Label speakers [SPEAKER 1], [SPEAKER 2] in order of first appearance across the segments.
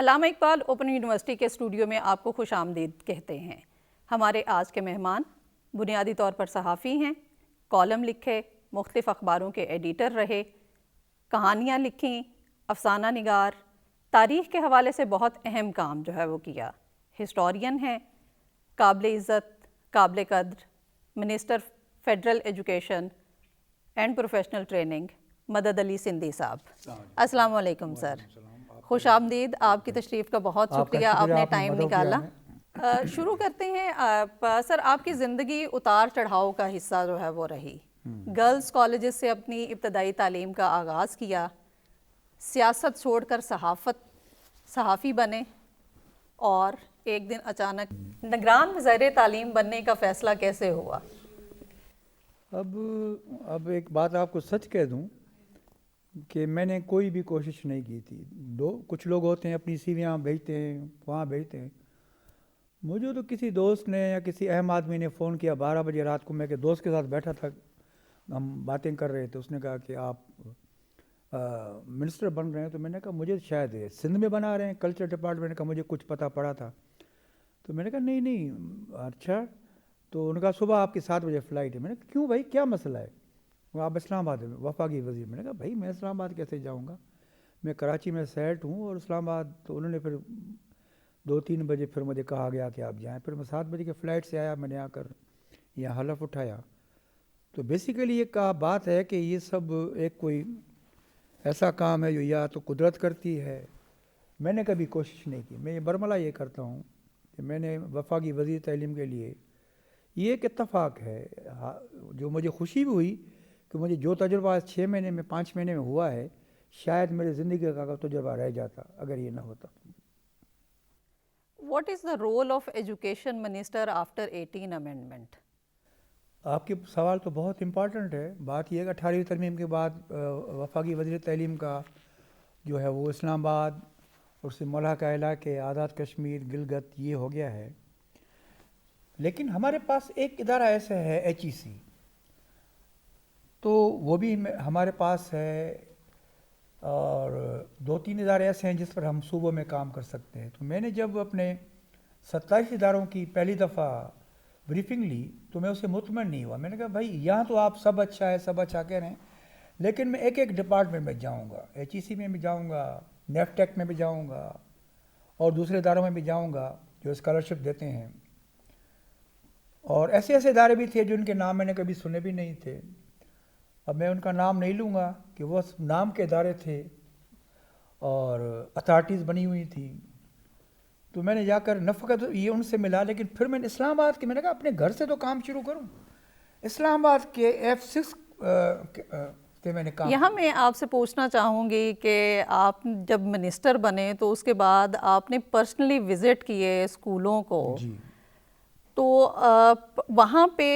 [SPEAKER 1] अल्लामा Iqbal open university के studio में आपको खुश आमदीद कहते हैं। हमारे आज के मेहमान बुनियादी तौर पर सहाफ़ी हैं, कॉलम लिखे, मुख्तलिफ़ अखबारों के एडिटर रहे, कहानियाँ लिखीं, अफसाना निगार, तारीख़ के हवाले से बहुत अहम काम जो है वो किया, हिस्टोरियन हैं, काबिल इज़्ज़त, काबिल कद्र, minister Federal education and professional training मदद अली सिंधी साहब। अस्सलाम वालेकुम सर, खुश आमदीद। आपकी तशरीफ़ का बहुत शुक्रिया, आपने टाइम निकाला। शुरू करते हैं सर, आपकी ज़िंदगी उतार चढ़ाव का हिस्सा जो है वो रही। गर्ल्स कॉलेजेस से अपनी इब्तदाई तालीम का आगाज़ किया, सियासत छोड़कर सहाफ़ी बने और एक दिन अचानक निगरान वज़ीर तालीम बनने का फ़ैसला कैसे हुआ?
[SPEAKER 2] अब एक बात आपको सच कह दूं कि मैंने कोई भी कोशिश नहीं की थी। कुछ लोग होते हैं अपनी सीवियाँ भेजते हैं, वहाँ भेजते हैं। मुझे तो किसी दोस्त ने या किसी अहम आदमी ने फ़ोन किया 12 बजे रात को। मैं के दोस्त के साथ बैठा था, हम बातें कर रहे थे। उसने कहा कि आप मिनिस्टर बन रहे हैं। तो मैंने कहा मुझे शायद सिंध में बना रहे हैं, कल्चर डिपार्टमेंट का मुझे कुछ पता पड़ा था। तो मैंने कहा नहीं, अच्छा। तो उनका सुबह आपकी 7 बजे फ़्लाइट है। मैंने कहा क्यों भाई, क्या मसला है? आप इस्लामाबाद में वफाकी वज़ीर। मैंने कहा भाई मैं इस्लामाबाद कैसे जाऊंगा, मैं कराची में सेट हूँ और इस्लामाबाद। तो उन्होंने फिर 2-3 बजे फिर मुझे कहा गया कि आप जाएं। फिर मैं 7 बजे के फ़्लाइट से आया, मैंने आकर यहाँ हलफ उठाया। तो बेसिकली ये बात है कि ये सब एक कोई ऐसा काम है जो या तो कुदरत करती है। मैंने कभी कोशिश नहीं की। मैं ये बरमला ये करता हूँ कि मैंने वफाकी वज़ीर तालीम के लिए, ये एक इत्तफ़ाक़ है। जो मुझे खुशी भी हुई कि मुझे जो तजुर्बा 6 महीने में 5 महीने में हुआ है, शायद मेरी ज़िंदगी का तजुर्बा रह जाता अगर ये ना होता।
[SPEAKER 1] What is the role of education minister after 18 amendment?
[SPEAKER 2] आपके सवाल तो बहुत इम्पॉर्टेंट है। बात यह है कि 18वीं तरमीम के बाद वफाकी वज़ीर तालीम का जो है वो इस्लामाबाद और उससे मुल्हक़ा इलाक़े, आज़ाद कश्मीर, गिलगित, ये हो गया है। लेकिन हमारे पास एक इदारा ऐसा है HEC, तो वो भी हमारे पास है। और 2-3 इदारे ऐसे हैं जिस पर हम सूबों में काम कर सकते हैं। तो मैंने जब अपने 27 इदारों की पहली दफ़ा ब्रीफिंग ली तो मैं उससे मुतमईन नहीं हुआ। मैंने कहा भाई यहाँ तो आप सब अच्छा है, सब अच्छा कह रहे हैं, लेकिन मैं एक एक डिपार्टमेंट में जाऊँगा, HEC में भी जाऊँगा, नेफ्टेक में भी जाऊँगा और दूसरे इदारों में भी जाऊँगा जो स्कॉलरशिप देते हैं। और ऐसे ऐसे इदारे भी थे जिनके नाम मैंने कभी सुने भी नहीं थे। अब मैं उनका नाम नहीं लूँगा कि वो नाम के इदारे थे और अथॉरिटीज़ बनी हुई थी। तो मैंने जाकर न फ़क़त ये उनसे मिला, लेकिन फिर मैंने इस्लामाबाद के, मैंने कहा अपने घर से तो काम शुरू करूँ। इस्लामाबाद के F6 के मैंने काम।
[SPEAKER 1] यहाँ मैं आपसे पूछना चाहूँगी कि आप जब मिनिस्टर बने तो उसके बाद आपने पर्सनली विज़िट किए स्कूलों को
[SPEAKER 2] जी।
[SPEAKER 1] तो वहाँ पे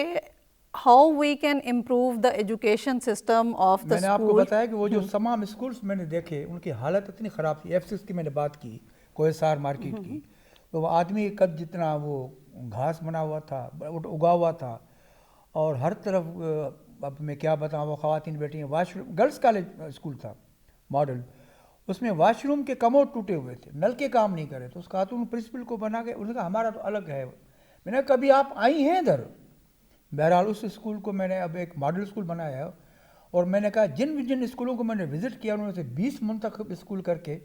[SPEAKER 1] how we can improve the education system of the
[SPEAKER 2] मैंने आपको बताया कि वो जो तमाम स्कूल्स मैंने देखे उनकी हालत इतनी ख़राब थी। F6 की मैंने बात की, कोहेसार मार्केट की, तो वो आदमी के कद जितना वो घास बना हुआ था, उगा हुआ था, और हर तरफ अब मैं क्या बताऊँ, वो ख़वातीन बैठी हैं। वाशरूम, गर्ल्स कॉलेज स्कूल था मॉडल, उसमें वॉशरूम के कमोड टूटे हुए थे, नल के काम नहीं करे। तो उस खातून प्रिंसिपल को बना के उसने कहा हमारा तो अलग है। मैंने कहा कभी आप आई हैं इधर? बहरहाल उस स्कूल को मैंने अब एक मॉडल स्कूल बनाया है, और मैंने कहा जिन जिन स्कूलों को मैंने विज़िट किया उनमें से 20 मुंतखब स्कूल करके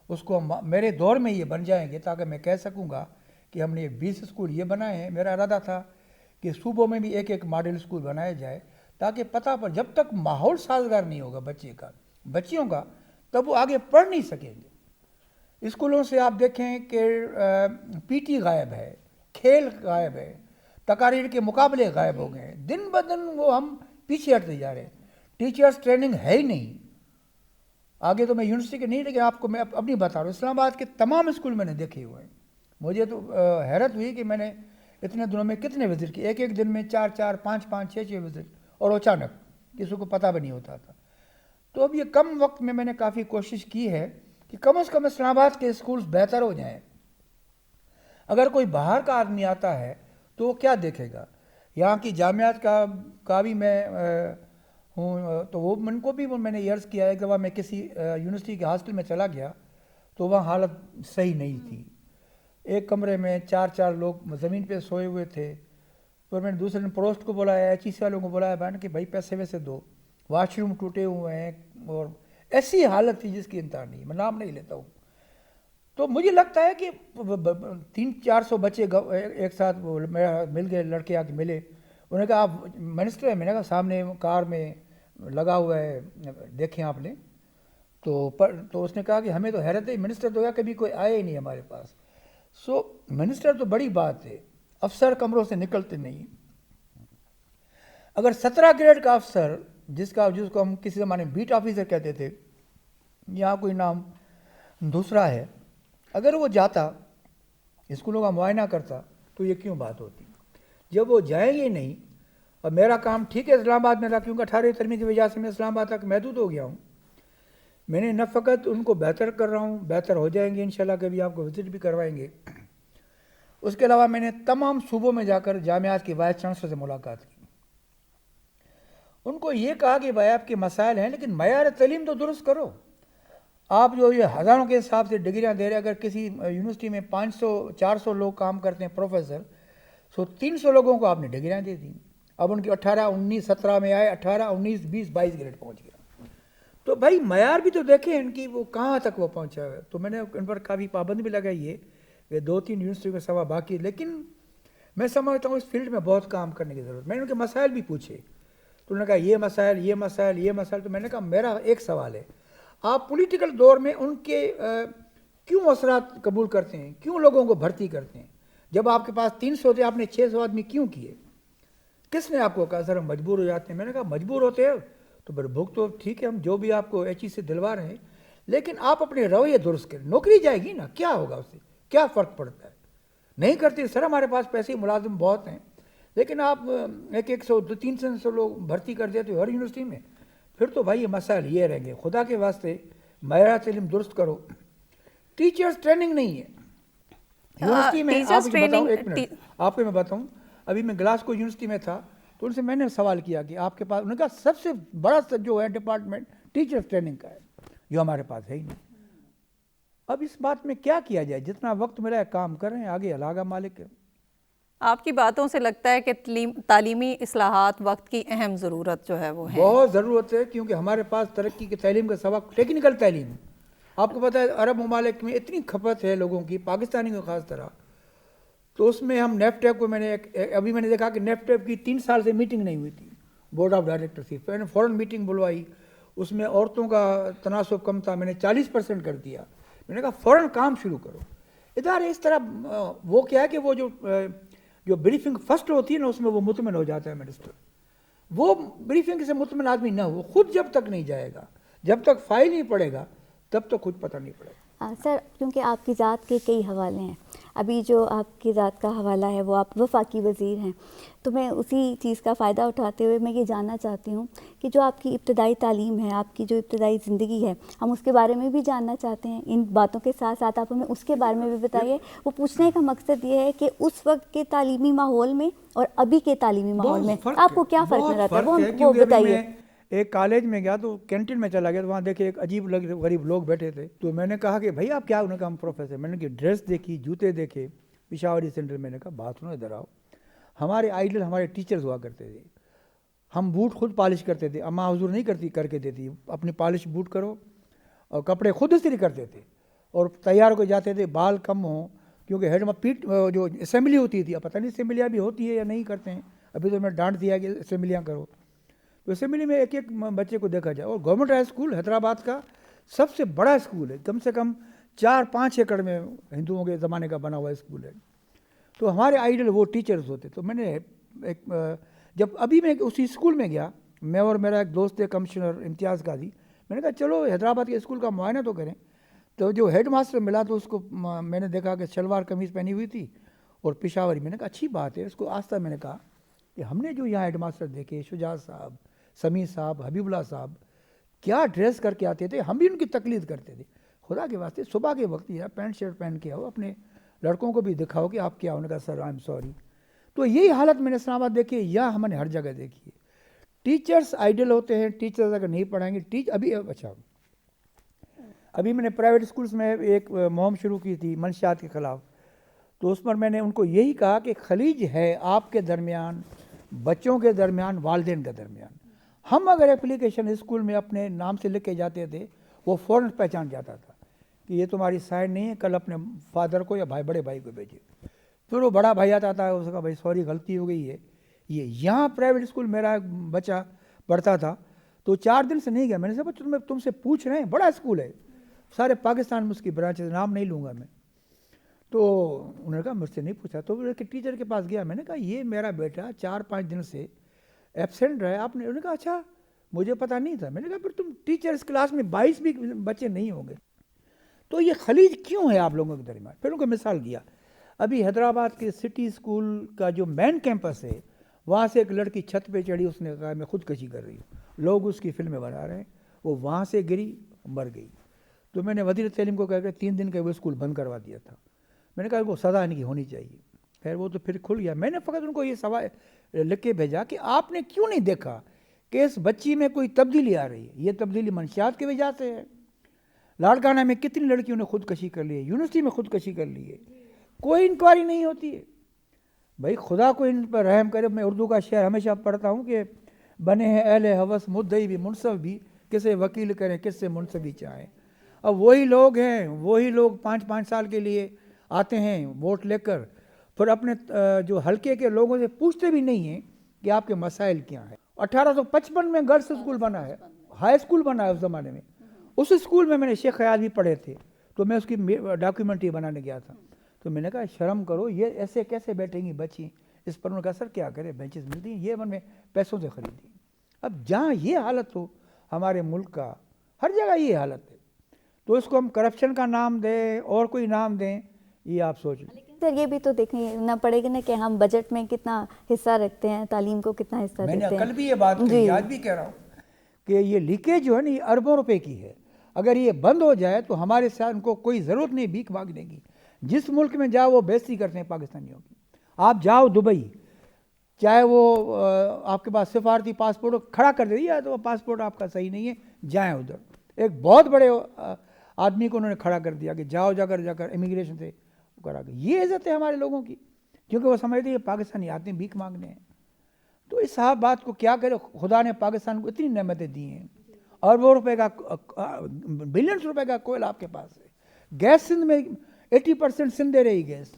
[SPEAKER 2] उसको मेरे दौर में ये बन जाएंगे, ताकि मैं कह सकूँगा कि हमने ये 20 स्कूल ये बनाए हैं। मेरा इरादा था कि सूबों में भी एक एक मॉडल स्कूल बनाया जाए, ताकि पता पर जब तक माहौल साजगार नहीं होगा बच्चे का, बच्चियों का, तब वो आगे पढ़ नहीं सकेंगे। स्कूलों से आप देखें कि पीटी गायब है, खेल गायब है, तकारीर के मुकाबले गायब हो गए, दिन ब दिन वो हम पीछे हटते जा रहे हैं। टीचर्स ट्रेनिंग है ही नहीं। आगे तो मैं यूनिवर्सिटी के नहीं, लेकिन आपको मैं अपनी बता रहा हूँ, इस्लामाबाद के तमाम स्कूल मैंने देखे हुए हैं। मुझे तो हैरत हुई कि मैंने इतने दिनों में कितने विजिट किए, एक एक दिन में 4-4, 5-5, 6-6 विजिट, और अचानक किसी को पता भी नहीं होता था। तो अब ये कम वक्त में मैंने काफ़ी कोशिश की है कि कम से कम इस्लामाबाद के स्कूल्स बेहतर हो जाएं। अगर कोई बाहर का आदमी आता है तो वो क्या देखेगा? यहाँ की जामियात का भी मैं हूँ, तो वो उनको भी मैंने ईयर्स किया है। एक दफ़ा मैं किसी यूनिवर्सिटी के हॉस्टल में चला गया तो वहाँ हालत सही नहीं थी। एक कमरे में 4-4 लोग ज़मीन पे सोए हुए थे। तो मैंने दूसरे दिन पोस्ट को बुलाया, एचईसी वालों को बुलाया, मैंने कि भाई पैसे वैसे दो, वॉशरूम टूटे हुए हैं, और ऐसी हालत थी जिसकी इंतहा नहीं, मैं नाम नहीं लेता हूँ। तो मुझे लगता है कि 300-400 बच्चे एक साथ मिल गए, लड़के आके मिले, उन्होंने कहा आप मिनिस्टर हैं? मैंने कहा सामने कार में लगा हुआ है, देखें आपने। तो उसने कहा कि हमें तो हैरत है, मिनिस्टर तो या कभी कोई आए ही नहीं हमारे पास। मिनिस्टर तो बड़ी बात है, अफसर कमरों से निकलते नहीं। अगर 17 ग्रेड का अफसर जिसको हम किसी ज़माने में बीट ऑफिसर कहते थे, यहाँ कोई नाम दूसरा है, अगर वो जाता स्कूलों का मुआयना करता तो ये क्यों बात होती? जब वो जाएंगे नहीं, और मेरा काम ठीक है इस्लामाबाद में था, क्योंकि 18वीं तरमीम की वजह से मैं इस्लामाबाद तक महदूद हो गया हूँ। मैंने न फ़कत उनको बेहतर कर रहा हूँ, बेहतर हो जाएंगे इंशाल्लाह, कभी आपको विज़िट भी करवाएंगे। उसके अलावा मैंने तमाम सूबों में जाकर जामियात के वाइस चांसलर से मुलाकात की। उनको ये कहा कि भाई आपके मसाइल हैं, लेकिन मयार तलीम तो दुरुस्त करो। आप जो ये हज़ारों के हिसाब से डिग्रियाँ दे रहे, अगर किसी यूनिवर्सिटी में 500-400 लोग काम करते हैं प्रोफेसर, तो 300 लोगों को आपने डिग्रियाँ दे दी। अब उनकी 18, 19, 17 में आए, 18, 19, 20, 22 ग्रेड पहुँच गया। तो भाई मयार भी तो देखें इनकी, वो कहाँ तक वो पहुँचा है। तो मैंने इन पर काफ़ी पाबंदी भी लगाई है कि 2-3 यूनिवर्सिटी के सवा बाकी, लेकिन मैं समझता हूँ इस फील्ड में बहुत काम करने की ज़रूरत। मैंने उनके मसाइल भी पूछे, तो उन्होंने कहा ये मसाइल, ये मसाइल, ये मसाइल। तो मैंने कहा मेरा एक सवाल है, आप पॉलिटिकल दौर में उनके क्यों असरात कबूल करते हैं, क्यों लोगों को भर्ती करते हैं? जब आपके पास 300 थे, आपने 600 आदमी क्यों किए? किसने आपको कहा सर हम मजबूर हो जाते हैं? मैंने कहा मजबूर होते हैं तो फिर भुग तो ठीक है, हम जो भी आपको एचई से दिलवा रहे हैं, लेकिन आप अपने रवैये दुरुस्त करें। नौकरी जाएगी ना, क्या होगा उससे, क्या फ़र्क पड़ता है? नहीं करते सर, हमारे पास पैसे मुलाजिम बहुत हैं, लेकिन आप 100-200-300 लोग भर्ती कर देते हो हर यूनिवर्सिटी में, फिर तो भाई ये मसाइल ये रहेंगे। खुदा के वास्ते मयार तालीम दुरुस्त करो। टीचर्स ट्रेनिंग नहीं है यूनिवर्सिटी में। आपको मैं बताऊं, अभी मैं ग्लासगो यूनिवर्सिटी में था, तो उनसे मैंने सवाल किया कि आपके पास, उन्होंने कहा सबसे बड़ा जो है डिपार्टमेंट टीचर्स ट्रेनिंग का है, जो हमारे पास है ही नहीं। अब इस बात में क्या किया जाए? जितना वक्त मेरा है काम कर रहे हैं, आगे अलागा मालिक है।
[SPEAKER 1] आपकी बातों से लगता है कि तालीमी इस्लाहात वक्त की अहम ज़रूरत जो है वो है, बहुत
[SPEAKER 2] ज़रूरत है, क्योंकि हमारे पास तरक्की की तालीम का सबक टेक्निकल तालीम है। आपको पता है अरब ममालिक में इतनी खपत है लोगों की, पाकिस्तानी को ख़ास तरह, तो उसमें हम नेफ्टेप को अभी मैंने देखा कि नेफ्टेप की 3 साल से मीटिंग नहीं हुई थी बोर्ड ऑफ डायरेक्टर्स की। मैंने फ़ौरन मीटिंग बुलवाई, उसमें औरतों का तनासुब कम था, मैंने 40% कर दिया। मैंने कहा फ़ौरन काम शुरू करो। इदारे इस तरह वो क्या है कि वो जो ब्रीफिंग फर्स्ट होती है ना, उसमें वो मुतमिन हो जाता है मिनिस्टर। वो ब्रीफिंग से मुतमिन आदमी ना हो, खुद जब तक नहीं जाएगा, जब तक फाइल नहीं पड़ेगा, तब तक खुद पता नहीं पड़ेगा।
[SPEAKER 3] सर, क्योंकि आपकी ज़ात के कई हवाले हैं, अभी जो आपकी ज़ात का हवाला है वो आप वफाकी वज़ीर हैं, तो मैं उसी चीज़ का फ़ायदा उठाते हुए मैं ये जानना चाहती हूँ कि जो आपकी इब्तदाई तालीम है, आपकी जो इब्तदाई ज़िंदगी है, हम उसके बारे में भी जानना चाहते हैं। इन बातों के साथ साथ आप हमें उसके बारे में भी बताइए। वो पूछने का मकसद ये है कि उस वक्त के तालीमी माहौल में और अभी के तालीमी माहौल में आपको क्या फ़र्क नज़र आता है, वो बताइए।
[SPEAKER 2] एक कॉलेज में गया तो कैंटीन में चला गया तो वहाँ देखे एक अजीब गरीब लोग बैठे थे। तो मैंने कहा कि भाई आप क्या? उन्होंने कहा हम प्रोफेसर। मैंने कि ड्रेस देखी, जूते देखे, पिशावरी सेंटर। मैंने कहा बात सुनो इधर आओ, हमारे आइडल हमारे टीचर्स हुआ करते थे। हम बूट खुद पॉलिश करते थे, अम्मा हुजूर नहीं करके देती, अपनी पॉलिश बूट करो, और कपड़े खुद इस्त्री करते थे और तैयार हो जाते थे, बाल कम हो, क्योंकि हेड में पीट जो असेंबली होती थी, अब पता नहीं असेंबलियाँ भी होती है या नहीं करते हैं, अभी तो मैं डांट दिया कि असेंबलियाँ करो। तो असेंबली में एक एक बच्चे को देखा जाए। और गवर्नमेंट हाई स्कूल हैदराबाद का सबसे बड़ा स्कूल है, कम से कम 4-5 एकड़ में हिंदुओं के ज़माने का बना हुआ स्कूल है। तो हमारे आइडल वो टीचर्स होते। तो मैंने एक जब अभी मैं उसी स्कूल में गया, मैं और मेरा एक दोस्त है कमिश्नर इम्तियाज़ काजी, मैंने कहा चलो हैदराबाद के स्कूल का मुआयना तो करें। तो जो हेड मास्टर मिला तो उसको मैंने देखा कि शलवार कमीज़ पहनी हुई थी और पिशावरी। मैंने कहा अच्छी बात है। उसको आस्था मैंने कहा कि हमने जो यहाँ हेड मास्टर देखे, शुजात साहब, समीर साहब, हबीबुल्ला साहब, क्या ड्रेस करके आते थे, हम भी उनकी तकलीद करते थे। खुदा के वास्ते सुबह के वक्त या पैंट शर्ट पहन के आओ, अपने लड़कों को भी दिखाओ कि आप क्या हो। उन्होंने कहा सर आई एम सॉरी। तो यही हालत मैंने इस्लामाबाद देखी है, या हमने हर जगह देखी है। टीचर्स आइडल होते हैं, टीचर्स अगर नहीं पढ़ाएंगे अभी मैंने प्राइवेट स्कूल्स में एक मुहिम शुरू की थी मंशियात के ख़िलाफ़। तो उस पर मैंने उनको यही कहा कि खलीज है आपके दरमियान, बच्चों के दरमियान, वालिदैन के दरमियान। हम अगर एप्लीकेशन स्कूल में अपने नाम से लिख के जाते थे, वो फ़ौरन पहचान जाता था कि ये तुम्हारी साइन नहीं है, कल अपने फादर को या बड़े भाई को भेजिए। फिर वो बड़ा भाई आता था, उसका भाई सॉरी गलती हो गई है। ये यहाँ प्राइवेट स्कूल मेरा बच्चा पढ़ता था, तो 4 दिन से नहीं गया। मैंने कहा तुमसे पूछ रहे हैं, बड़ा स्कूल है, सारे पाकिस्तान में उसकी ब्रांचेज, नाम नहीं लूँगा मैं। तो उन्होंने कहा मुझसे नहीं पूछा। तो फिर टीचर के पास गया, मैंने कहा ये मेरा बेटा 4-5 दिन से एब्सेंट रहा है, आपने? उन्होंने कहा अच्छा मुझे पता नहीं था। मैंने कहा फिर तुम टीचर्स क्लास में 22 भी बच्चे नहीं होंगे, तो ये खलीज क्यों है आप लोगों के दरमियान? फिर उनको मिसाल दिया। अभी हैदराबाद के सिटी स्कूल का जो मेन कैंपस है, वहाँ से एक लड़की छत पे चढ़ी, उसने कहा मैं खुदकशी कर रही हूँ, लोग उसकी फिल्में बना रहे हैं, वो वहाँ से गिरी, मर गई। तो मैंने वज़ीर तालीम को कहकर 3 दिन का वो स्कूल बंद करवा दिया था। मैंने कहा इनको सज़ा इनकी होनी चाहिए। खैर वो तो फिर खुल गया। मैंने फ़कत उनको ये सवाल लिख के भेजा कि आपने क्यों नहीं देखा कि इस बच्ची में कोई तब्दीली आ रही है। ये तब्दीली मंशियात की वजह से है। लाड़काना में कितनी लड़कियों ने खुदकशी कर ली है, यूनिवर्सिटी में खुदकशी कर ली है, कोई इंक्वायरी नहीं होती है। भाई खुदा को इन पर रहम करे। मैं उर्दू का शेर हमेशा पढ़ता हूँ कि बने हैं अहले हवस मुद्दई भी मुनसब भी, किसे वकील करें किससे मुनसबी चाहें। अब वही लोग हैं, वही लोग 5-5 साल के लिए आते हैं वोट लेकर, फिर अपने जो हल्के के लोगों से पूछते भी नहीं हैं कि आपके मसाइल क्या हैं। 1855 में गर्ल्स स्कूल बना है, हाई स्कूल बना है उस ज़माने में। उस स्कूल में मैंने शेख ख्याल भी पढ़े थे, तो मैं उसकी डॉक्यूमेंट्री बनाने गया था। तो मैंने कहा शर्म करो, ये ऐसे कैसे बैठेंगी बच्ची इस पर। उन्होंने कहा सर क्या करें, बेंचेस मिलती हैं, ये मैंने पैसों से ख़रीदी। अब जहाँ ये हालत हो हमारे मुल्क का, हर जगह ये हालत है, तो इसको हम करप्शन का नाम दें और कोई नाम दें, ये आप सोचें।
[SPEAKER 3] लेकिन सर ये भी तो देखना पड़ेगा ना कि हम बजट में कितना हिस्सा रखते हैं, तालीम को कितना हिस्सा देते हैं।
[SPEAKER 2] मैंने कल भी ये बात कही, आज भी कह रहा हूँ कि ये लीकेज जो है ना, ये अरबों रुपए की है। अगर ये बंद हो जाए तो हमारे साथ उनको कोई ज़रूरत नहीं भीख मांगने की। जिस मुल्क में जाओ वो बेइज्जती करते हैं पाकिस्तानियों की। आप जाओ दुबई, चाहे वो आपके पास सिफारती पासपोर्ट खड़ा कर दे, या तो पासपोर्ट आपका सही नहीं है, जाएँ उधर। एक बहुत बड़े आदमी को उन्होंने खड़ा कर दिया कि जाओ जाकर इमिग्रेशन से करा के। ये इज़्ज़त है हमारे लोगों की, क्योंकि वो समझते हैं पाकिस्तानी आते हैं भीख मांगने हैं। तो इस साहब बात को क्या करें, खुदा ने पाकिस्तान को इतनी नेमतें दी हैं, अरबों रुपए का, बिलियंस रुपए का कोयला आपके पास है। गैस सिंध में 80% सिंध दे रही गैस,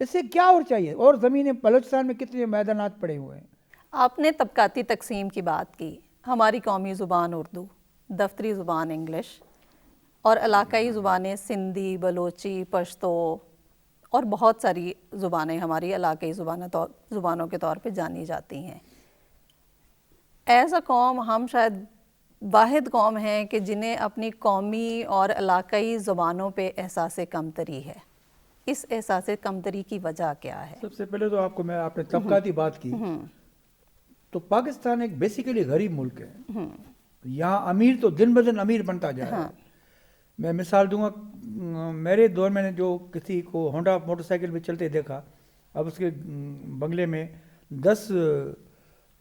[SPEAKER 2] इससे क्या और चाहिए। और ज़मीनें बलूचिस्तान में कितने मैदानात पड़े हुए हैं।
[SPEAKER 1] आपने तबकाती तकसीम की बात की। हमारी कौमी ज़ुबान उर्दू, दफ्तरी ज़ुबान इंग्लिश और इलाकाई ज़ुबानें सिंधी, बलोची, पश्तो और बहुत सारी ज़ुबानें हमारी इलाकाई ज़ुबानों के तौर पे जानी जाती हैं। एज़ अ कौम हम शायद वाहिद कौम हैं कि जिन्हें अपनी कौमी और इलाकाई ज़ुबानों पे एहसास कमतरी है। इस एहसास कमतरी की वजह क्या है?
[SPEAKER 2] सबसे पहले तो आपने तबकाती बात की, तो पाकिस्तान एक बेसिकली गरीब मुल्क है। यहाँ अमीर तो दिन ब दिन अमीर बनता जा रहा है। मैं मिसाल दूंगा, मेरे दौर में जो किसी को होंडा मोटरसाइकिल पे चलते देखा, अब उसके बंगले में 10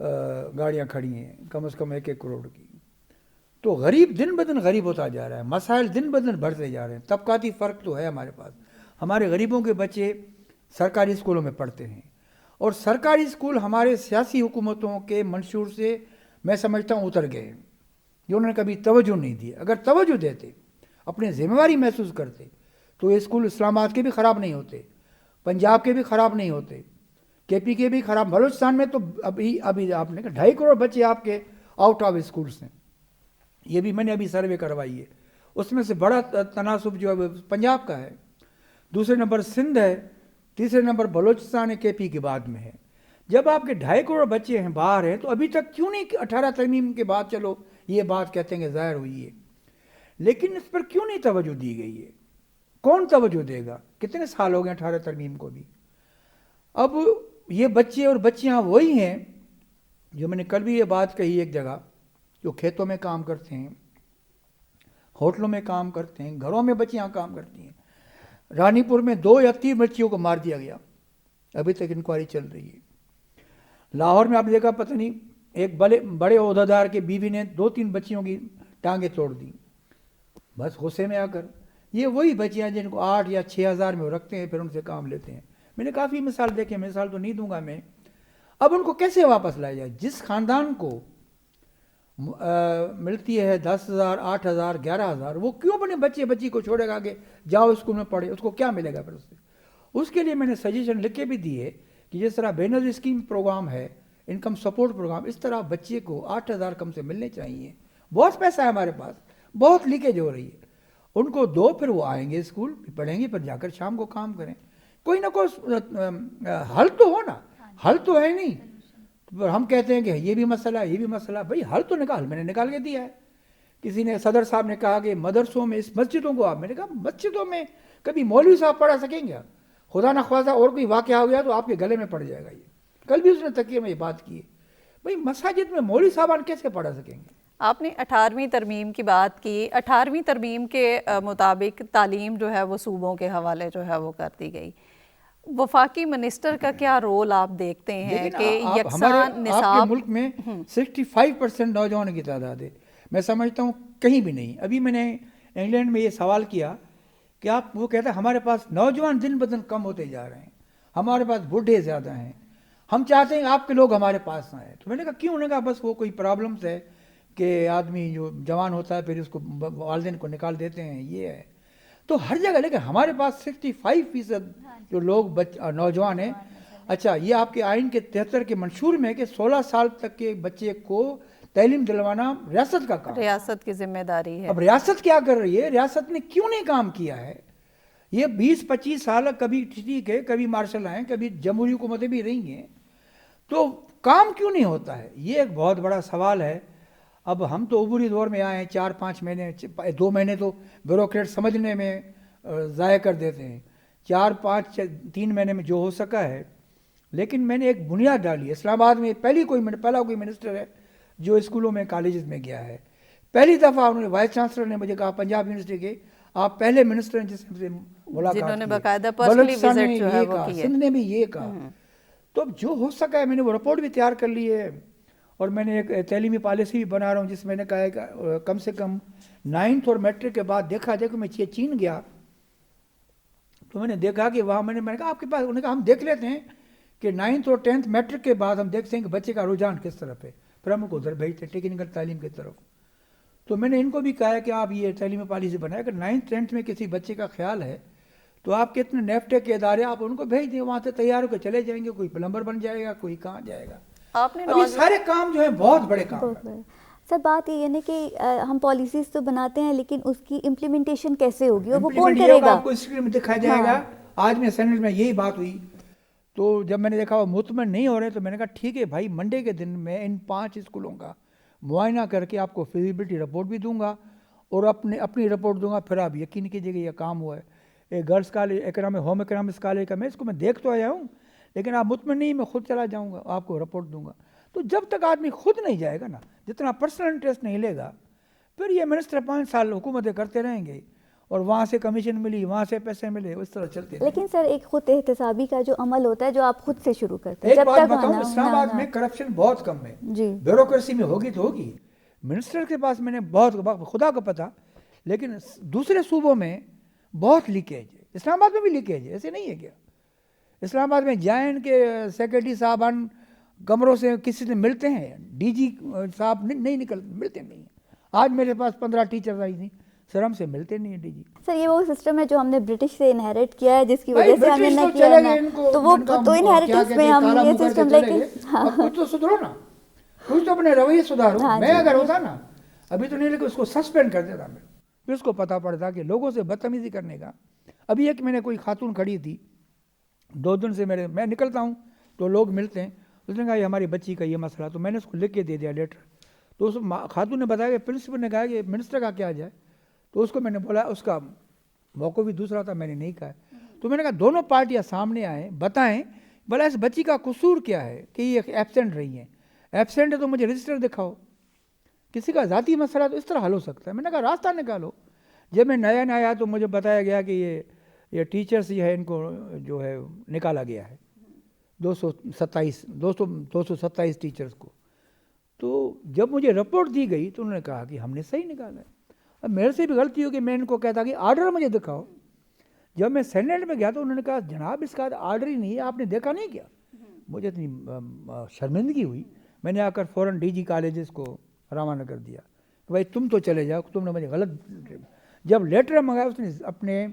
[SPEAKER 2] गाड़ियाँ खड़ी हैं, कम से कम 1-1 करोड़ की। तो गरीब दिन ब दिन गरीब होता जा रहा है, मसाइल दिन ब दिन बढ़ते जा रहे हैं। तबकाती फ़र्क तो है हमारे पास। हमारे गरीबों के बच्चे सरकारी स्कूलों में पढ़ते हैं, और सरकारी स्कूल हमारे सियासी हुकूमतों के मंशूर से मैं समझता हूँ उतर गए, जो उन्होंने कभी तवज्जो नहीं दी। अगर तवज्जो देते, अपने जिम्मेवारी महसूस करते, तो ये स्कूल इस्लामाबाद के भी ख़राब नहीं होते, पंजाब के भी ख़राब नहीं होते, केपी के भी ख़राब। बलूचिस्तान में तो अभी आपने कहा 2.5 करोड़ बच्चे आपके आउट ऑफ स्कूल्स हैं, ये भी मैंने अभी सर्वे करवाई है। उसमें से बड़ा तनासुब जो है पंजाब का है, दूसरे नंबर सिंध है, तीसरे नंबर बलूचिस्तान है, केपी के बाद में है। जब आपके 2.5 करोड़ बच्चे हैं बाहर हैं, तो अभी तक क्यों नहीं 18 तरमीम के बाद चलो ये बात कहते हैं कि ज़ाहिर हुई है, लेकिन इस पर क्यों नहीं तवज्जो दी गई है? कौन तवज्जो देगा? कितने साल हो गए 18 तरमीम को भी। अब ये बच्चे और बच्चियाँ वही हैं जो मैंने कल भी ये बात कही एक जगह, जो खेतों में काम करते हैं, होटलों में काम करते हैं, घरों में बच्चियाँ काम करती हैं। रानीपुर में 2 या 3 बच्चियों को मार दिया गया, अभी तक इंक्वायरी चल रही है। लाहौर में आपने देखा, पता नहीं एक बड़े ओहदेदार के बीवी ने 2-3 बच्चियों की टांगें तोड़ दी, बस गुस्से में आकर। ये वही बच्चियाँ जिनको 8 या 6 हज़ार में वो रखते हैं, फिर उनसे काम लेते हैं। मैंने काफ़ी मिसाल देखे, मिसाल तो नहीं दूंगा मैं। अब उनको कैसे वापस लाया जाए? जिस खानदान को मिलती है 10,000, 8,000, 11,000, वो क्यों अपने बच्ची को छोड़ेगा आगे, जाओ स्कूल में पढ़े, उसको क्या मिलेगा फिर उससे? उसके लिए मैंने सजेशन लिख के भी दिए कि जिस तरह बेनज़ीर स्कीम प्रोग्राम है, इनकम सपोर्ट प्रोग्राम, इस तरह बच्चे को 8,000 कम से मिलने चाहिए। बहुत पैसा है हमारे पास, बहुत लीकेज हो रही है, उनको दो, फिर वो आएंगे स्कूल पढ़ेंगे, फिर जाकर शाम को काम करें। कोई ना कोई हल तो हो ना, हल तो है नहीं। पर हम कहते हैं कि ये भी मसला है, ये भी मसला, भाई हल तो निकाल, मैंने निकाल के दिया है। किसी ने, सदर साहब ने कहा कि मदरसों में, इस मस्जिदों को आप, मैंने कहा मस्जिदों में कभी मौलवी साहब पढ़ा सकेंगे? खुदा न ख्वाजा और कोई वाक़या हो गया तो आपके गले में पड़ जाएगा। ये कल भी उसने तकिए में ये बात की है, भाई मसाजिद में मौलवी साहबान कैसे पढ़ा सकेंगे?
[SPEAKER 1] आपने 18वीं तरमीम की बात की। 18वीं तरमीम के मुताबिक तालीम जो है वो सूबों के हवाले जो है वो कर दी गई। वफाकी मिनिस्टर का क्या रोल आप देखते हैं कि यकसान निसाब?
[SPEAKER 2] आपके मुल्क में 65% नौजवानों की तादाद है, मैं समझता हूँ कहीं भी नहीं। अभी मैंने इंग्लैंड में ये सवाल किया कि आप, वो कहता है हमारे पास नौजवान दिन ब दिन कम होते जा रहे हैं, हमारे पास बूढ़े ज़्यादा हैं, हम चाहते हैं आपके लोग हमारे पास आए। तो मैंने कहा क्यों? उन्होंने कहा बस वो कोई प्रॉब्लम्स है कि आदमी जो जवान होता है फिर उसको वालिदैन को निकाल देते हैं, ये है। तो हर जगह, लेकिन हमारे पास 65% जो लोग नौजवान हैं। अच्छा, ये आपके आइन के 73 के मंशूर में है कि 16 साल तक के बच्चे को तालीम दिलवाना रियासत का काम,
[SPEAKER 1] रियासत की जिम्मेदारी है।
[SPEAKER 2] अब रियासत क्या कर रही है? रियासत ने क्यों नहीं काम किया है? ये 20-25 साल कभी ठीक है, कभी मार्शल आए, कभी जमहूरी हुकूमतें भी रही हैं, तो काम क्यों नहीं होता है? ये एक बहुत बड़ा सवाल है। अब हम तो उबूरी दौर में आए हैं, 4-5 महीने, 2 महीने तो ब्यूरोक्रेट समझने में ज़ाया कर देते हैं, 3 महीने में जो हो सका है। लेकिन मैंने एक बुनियाद डाली। इस्लामाबाद में पहला कोई मिनिस्टर है जो स्कूलों में, कॉलेजेस में गया है। पहली दफ़ा उन्होंने, वाइस चांसलर ने मुझे कहा, पंजाब यूनिवर्सिटी के आप पहले मिनिस्टर हैं जिससे मुलाकात,
[SPEAKER 1] जिन्होंने बाकायदा पर्सनली विजिट जो है वो की है।
[SPEAKER 2] सिंध ने भी ये कहा। तो जो हो सका है, मैंने वो रिपोर्ट भी तैयार कर ली है, और मैंने एक तैलीमी पॉलिसी भी बना रहा हूँ जिसमें मैंने कहा है कि कम से कम 9th और मैट्रिक के बाद देखो मैं चीन गया तो मैंने देखा कि वहाँ मैंने कहा आपके पास, उन्होंने कहा हम देख लेते हैं कि 9th और 10th मैट्रिक के बाद हम देखते हैं कि बच्चे का रुझान किस तरफ है, फिर हम उधर भेजते टेक्निकल तालीम की तरफ। तो मैंने इनको भी कहा है कि आप ये तैलीमी पॉलिसी बनाए, अगर 9th 10th में किसी बच्चे का ख्याल है तो आप कितने नेफ्टे के इदारे आप उनको भेज दें, वहाँ से तैयार होकर चले जाएंगे, कोई प्लम्बर बन जाएगा, कोई कहाँ जाएगा।
[SPEAKER 1] आपने
[SPEAKER 2] अभी सारे काम जो है बहुत बड़े काम
[SPEAKER 3] है। सर बात ये है ना कि हम पॉलिसीज तो बनाते हैं, लेकिन उसकी इम्प्लीमेंटेशन कैसे होगी और वो कौन करेगा?
[SPEAKER 2] आपको स्क्रीन में दिखाया जाएगा। आज में सेनेट में यही बात हुई, तो जब मैंने देखा वो मुतमईन नहीं हो रहे, तो मैंने कहा ठीक है भाई, मंडे के दिन मैं इन 5 स्कूलों का मुआयना करके आपको फिजिबिलिटी रिपोर्ट भी दूंगा और अपनी रिपोर्ट दूंगा, फिर आप यकीन कीजिएगा ये काम हुआ है। एक girls college, economic home economics college का मैं इसको मैं देख तो आया हूँ, लेकिन आप मुतमईन नहीं, मैं खुद चला जाऊँगा, आपको रिपोर्ट दूंगा। तो जब तक आदमी खुद नहीं जाएगा ना, जितना पर्सनल इंटरेस्ट नहीं लेगा, फिर ये मिनिस्टर 5 साल हुकूमतें करते रहेंगे और वहाँ से कमीशन मिली, वहाँ से पैसे मिले, उस तरह चलते हैं।
[SPEAKER 3] लेकिन सर एक खुद एहतसाबी का जो अमल होता है जो आप खुद से शुरू करते हैं,
[SPEAKER 2] एक
[SPEAKER 3] जब
[SPEAKER 2] बात
[SPEAKER 3] तक
[SPEAKER 2] बताऊं, इस्लामाबाद में करप्शन बहुत कम है।
[SPEAKER 3] जी
[SPEAKER 2] ब्यूरोक्रेसी में होगी तो होगी, मिनिस्टर के पास मैंने बहुत, खुदा को पता, लेकिन दूसरे सूबों में बहुत लीकेज है, इस्लामाबाद में भी लीकेज है, ऐसे नहीं है क्या? इस्लामाबाद में जाएं के सेक्रेटरी साहबान कमरों से किसी से मिलते हैं, डीजी साहब नहीं निकल मिलते नहीं। आज मेरे पास 15 टीचर्स आई थी, सर हमसे मिलते नहीं है डीजी।
[SPEAKER 3] सर ये वो सिस्टम है जो हमने ब्रिटिश से इनहेरिट किया है, जिसकी
[SPEAKER 2] भाई
[SPEAKER 3] वजह से हमने
[SPEAKER 2] ब्रिटिश
[SPEAKER 3] ना
[SPEAKER 2] तो
[SPEAKER 3] किया
[SPEAKER 2] चले
[SPEAKER 3] ना,
[SPEAKER 2] गए, इनको
[SPEAKER 3] तो वो
[SPEAKER 2] इनका
[SPEAKER 3] तो इनहेरिटेंस
[SPEAKER 2] क्या
[SPEAKER 3] में हम
[SPEAKER 2] काला
[SPEAKER 3] ये
[SPEAKER 2] मुंह करके
[SPEAKER 3] सिस्टम
[SPEAKER 2] चले
[SPEAKER 3] लेके
[SPEAKER 2] गए। अब कुछ तो सुधरो ना, कुछ तो अपने रवैये सुधारो।
[SPEAKER 3] हाँ
[SPEAKER 2] मैं
[SPEAKER 3] जी।
[SPEAKER 2] अगर होता ना अभी तो नहीं, लेकिन उसको सस्पेंड कर देता मैं, फिर उसको पता पड़ता कि लोगों से बदतमीजी करने का। अभी एक मैंने कोई खातून खड़ी थी, 2 दिन से मैं निकलता हूँ तो लोग मिलते हैं, उसने कहा ये हमारी बच्ची का ये मसला, तो मैंने उसको लिख के दे दिया लेटर। तो उस खातून ने बताया कि प्रिंसिपल ने कहा कि मिनिस्टर का क्या जाए, तो उसको मैंने बोला, उसका मौका भी दूसरा था, मैंने नहीं कहा। तो मैंने कहा दोनों पार्टियां सामने आए, बताएं भला इस बच्ची का कसूर क्या है कि ये एब्सेंट रही है। एब्सेंट है तो मुझे रजिस्टर दिखाओ, किसी का ज़ाती मसला तो इस तरह हल हो सकता है। मैंने कहा रास्ता निकालो। जब मैं नया नया आया तो मुझे बताया गया कि ये टीचर्स ये है, इनको जो है निकाला गया है 227 टीचर्स को। तो जब मुझे रिपोर्ट दी गई तो उन्होंने कहा कि हमने सही निकाला है। अब मेरे से भी गलती हो कि मैं इनको कहता कि आर्डर मुझे दिखाओ। जब मैं सेनेट में गया तो उन्होंने कहा जनाब इसका आर्डर ही नहीं है, आपने देखा नहीं क्या? मुझे इतनी शर्मिंदगी हुई, मैंने आकर फ़ौरन डीजी कॉलेजेस को रवाना कर दिया कि भाई तुम तो चले जाओ, तुमने मुझे गलत। जब लेटर मंगाया उसने अपने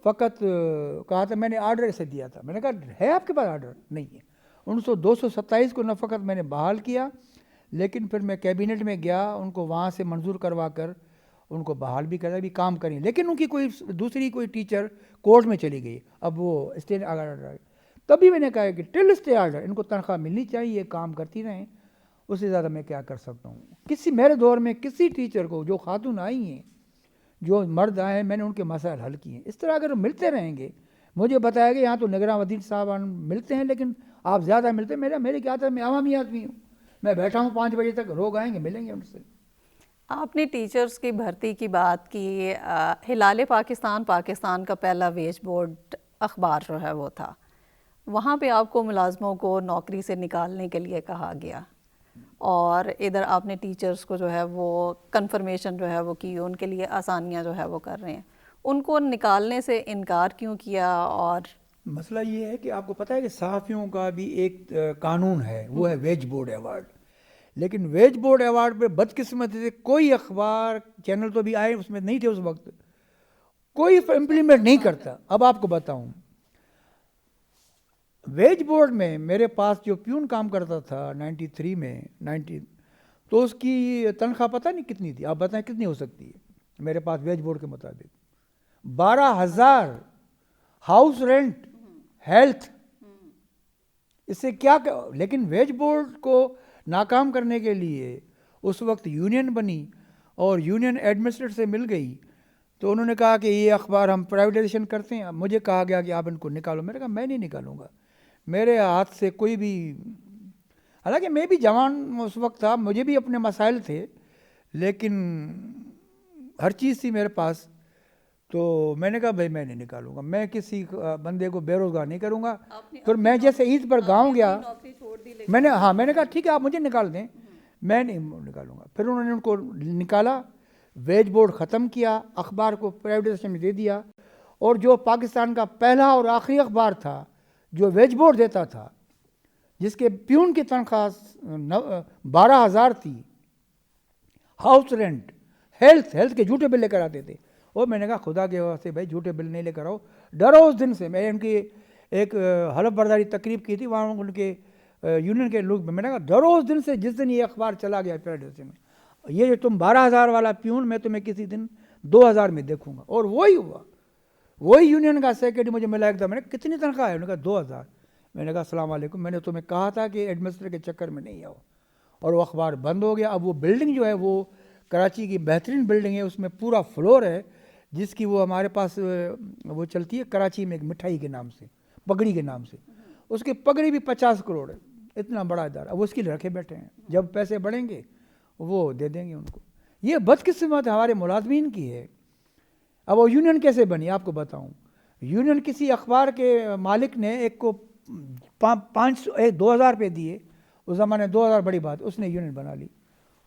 [SPEAKER 2] फ़कत कहा था मैंने आर्डर से दिया था। मैंने कहा है आपके पास आर्डर? नहीं है। 227 को न फ़कत मैंने बहाल किया, लेकिन फिर मैं कैबिनेट में गया, उनको वहाँ से मंजूर करवा कर उनको बहाल भी करा, भी काम करें। लेकिन उनकी कोई दूसरी कोई टीचर कोर्ट में चली गई, अब वो स्टे आर्डर। तभी मैंने कहा कि टिल स्टे आर्डर इनको तनख्वाह मिलनी चाहिए, काम करती रहें, उससे ज़्यादा मैं क्या कर सकता हूँ। किसी मेरे दौर में किसी टीचर को, जो खातून आई हैं, जो मर्द आए हैं, मैंने उनके मसाइल हल किए हैं। इस तरह अगर मिलते रहेंगे, मुझे बताया कि यहाँ तो निगरान वजीर साहब मिलते हैं, लेकिन आप ज़्यादा मिलते हैं। मेरे क्या था, मैं आवामी आदमी हूँ, मैं बैठा हूँ 5 बजे तक, लोग आएंगे मिलेंगे उनसे।
[SPEAKER 1] आपने टीचर्स की भर्ती की बात की। हिलाल पाकिस्तान का पहला वेज बोर्ड अखबार जो है वो था, वहाँ पे आपको मुलाजमों को नौकरी से निकालने के लिए कहा गया, और इधर आपने टीचर्स को जो है वो कंफर्मेशन जो है वो की, उनके लिए आसानियाँ जो है वो कर रहे हैं। उनको निकालने से इनकार क्यों किया? और
[SPEAKER 2] मसला ये है कि आपको पता है कि सहाफ़ियों का भी एक कानून है, वो है वेज बोर्ड अवार्ड। लेकिन वेज बोर्ड अवार्ड पे बदकिस्मती से कोई अखबार चैनल तो भी आए, उसमें नहीं थे उस वक्त, कोई इम्प्लीमेंट नहीं करता। अब आपको बताऊं, वेज बोर्ड में मेरे पास जो प्यून काम करता था 93 में 90, तो उसकी तनख्वाह पता नहीं कितनी थी। आप बताएं कितनी हो सकती है मेरे पास वेज बोर्ड के मुताबिक? 12,000 हाउस रेंट, हेल्थ, इससे क्या लेकिन वेज बोर्ड को नाकाम करने के लिए उस वक्त यूनियन बनी और यूनियन एडमिनिस्ट्रेटर से मिल गई, तो उन्होंने कहा कि ये अखबार हम प्राइवेटाइजेशन करते हैं। मुझे कहा गया कि आप इनको निकालो। मैंने कहा मैं नहीं निकालूंगा, मेरे हाथ से कोई भी, हालांकि मैं भी जवान उस वक्त था, मुझे भी अपने मसाइल थे, लेकिन हर चीज़ थी मेरे पास। तो मैंने कहा भाई मैं नहीं निकालूंगा, मैं किसी बंदे को बेरोज़गार नहीं करूंगा। फिर मैं जैसे ईद पर गाँव गया, मैंने कहा ठीक है आप मुझे निकाल दें, मैं नहीं निकालूंगा। फिर उन्होंने उनको निकाला, वेज बोर्ड ख़त्म किया, अखबार को प्राइवेटाइजेशन में दे दिया, और जो पाकिस्तान का पहला और आखिरी अखबार था जो वेज बोर्ड देता था, जिसके प्यून की तनख्वाह 12,000 थी, हाउस रेंट, हेल्थ के झूठे बिल लेकर आते थे। और मैंने कहा खुदा के वास्ते भाई झूठे बिल नहीं लेकर आओ, डरो उस दिन से। मैं उनकी एक हलफ बर्दारी तकरीब की थी वहाँ उनके यूनियन के लोग, मैंने कहा डरो उस दिन से जिस दिन ये अखबार चला गया प्राइवेटाइजेशन में। ये जो तुम 12,000 वाला प्यून, मैं तुम्हें किसी दिन 2,000 में देखूंगा। और वही हुआ, वही यूनियन का सेक्रेटरी मुझे मिला एकदम। मैंने कितनी तनख्वाह है? उन्होंने कहा 2,000। मैंने कहा अस्सलाम वालेकुम, मैंने तुम्हें कहा था कि एडमिनिस्ट्रेटर के चक्कर में नहीं आओ। और वो अखबार बंद हो गया। अब वो बिल्डिंग जो है वो कराची की बेहतरीन बिल्डिंग है, उसमें पूरा फ्लोर है, जिसकी वो हमारे पास वो चलती है कराची में एक मिठाई के नाम से, पगड़ी के नाम से। उसकी पगड़ी भी 50 करोड़ है, इतना बड़ा इदारा। अब उसके लिए रखे बैठे हैं, जब पैसे बढ़ेंगे वो दे देंगे उनको। ये बदकिस्मत हमारे मुलाजमीन की है। अब वो यूनियन कैसे बनी आपको बताऊं। यूनियन किसी अखबार के मालिक ने एक को 2,000 रुपये दिए, उस ज़माने 2,000 बड़ी बात, उसने यूनियन बना ली।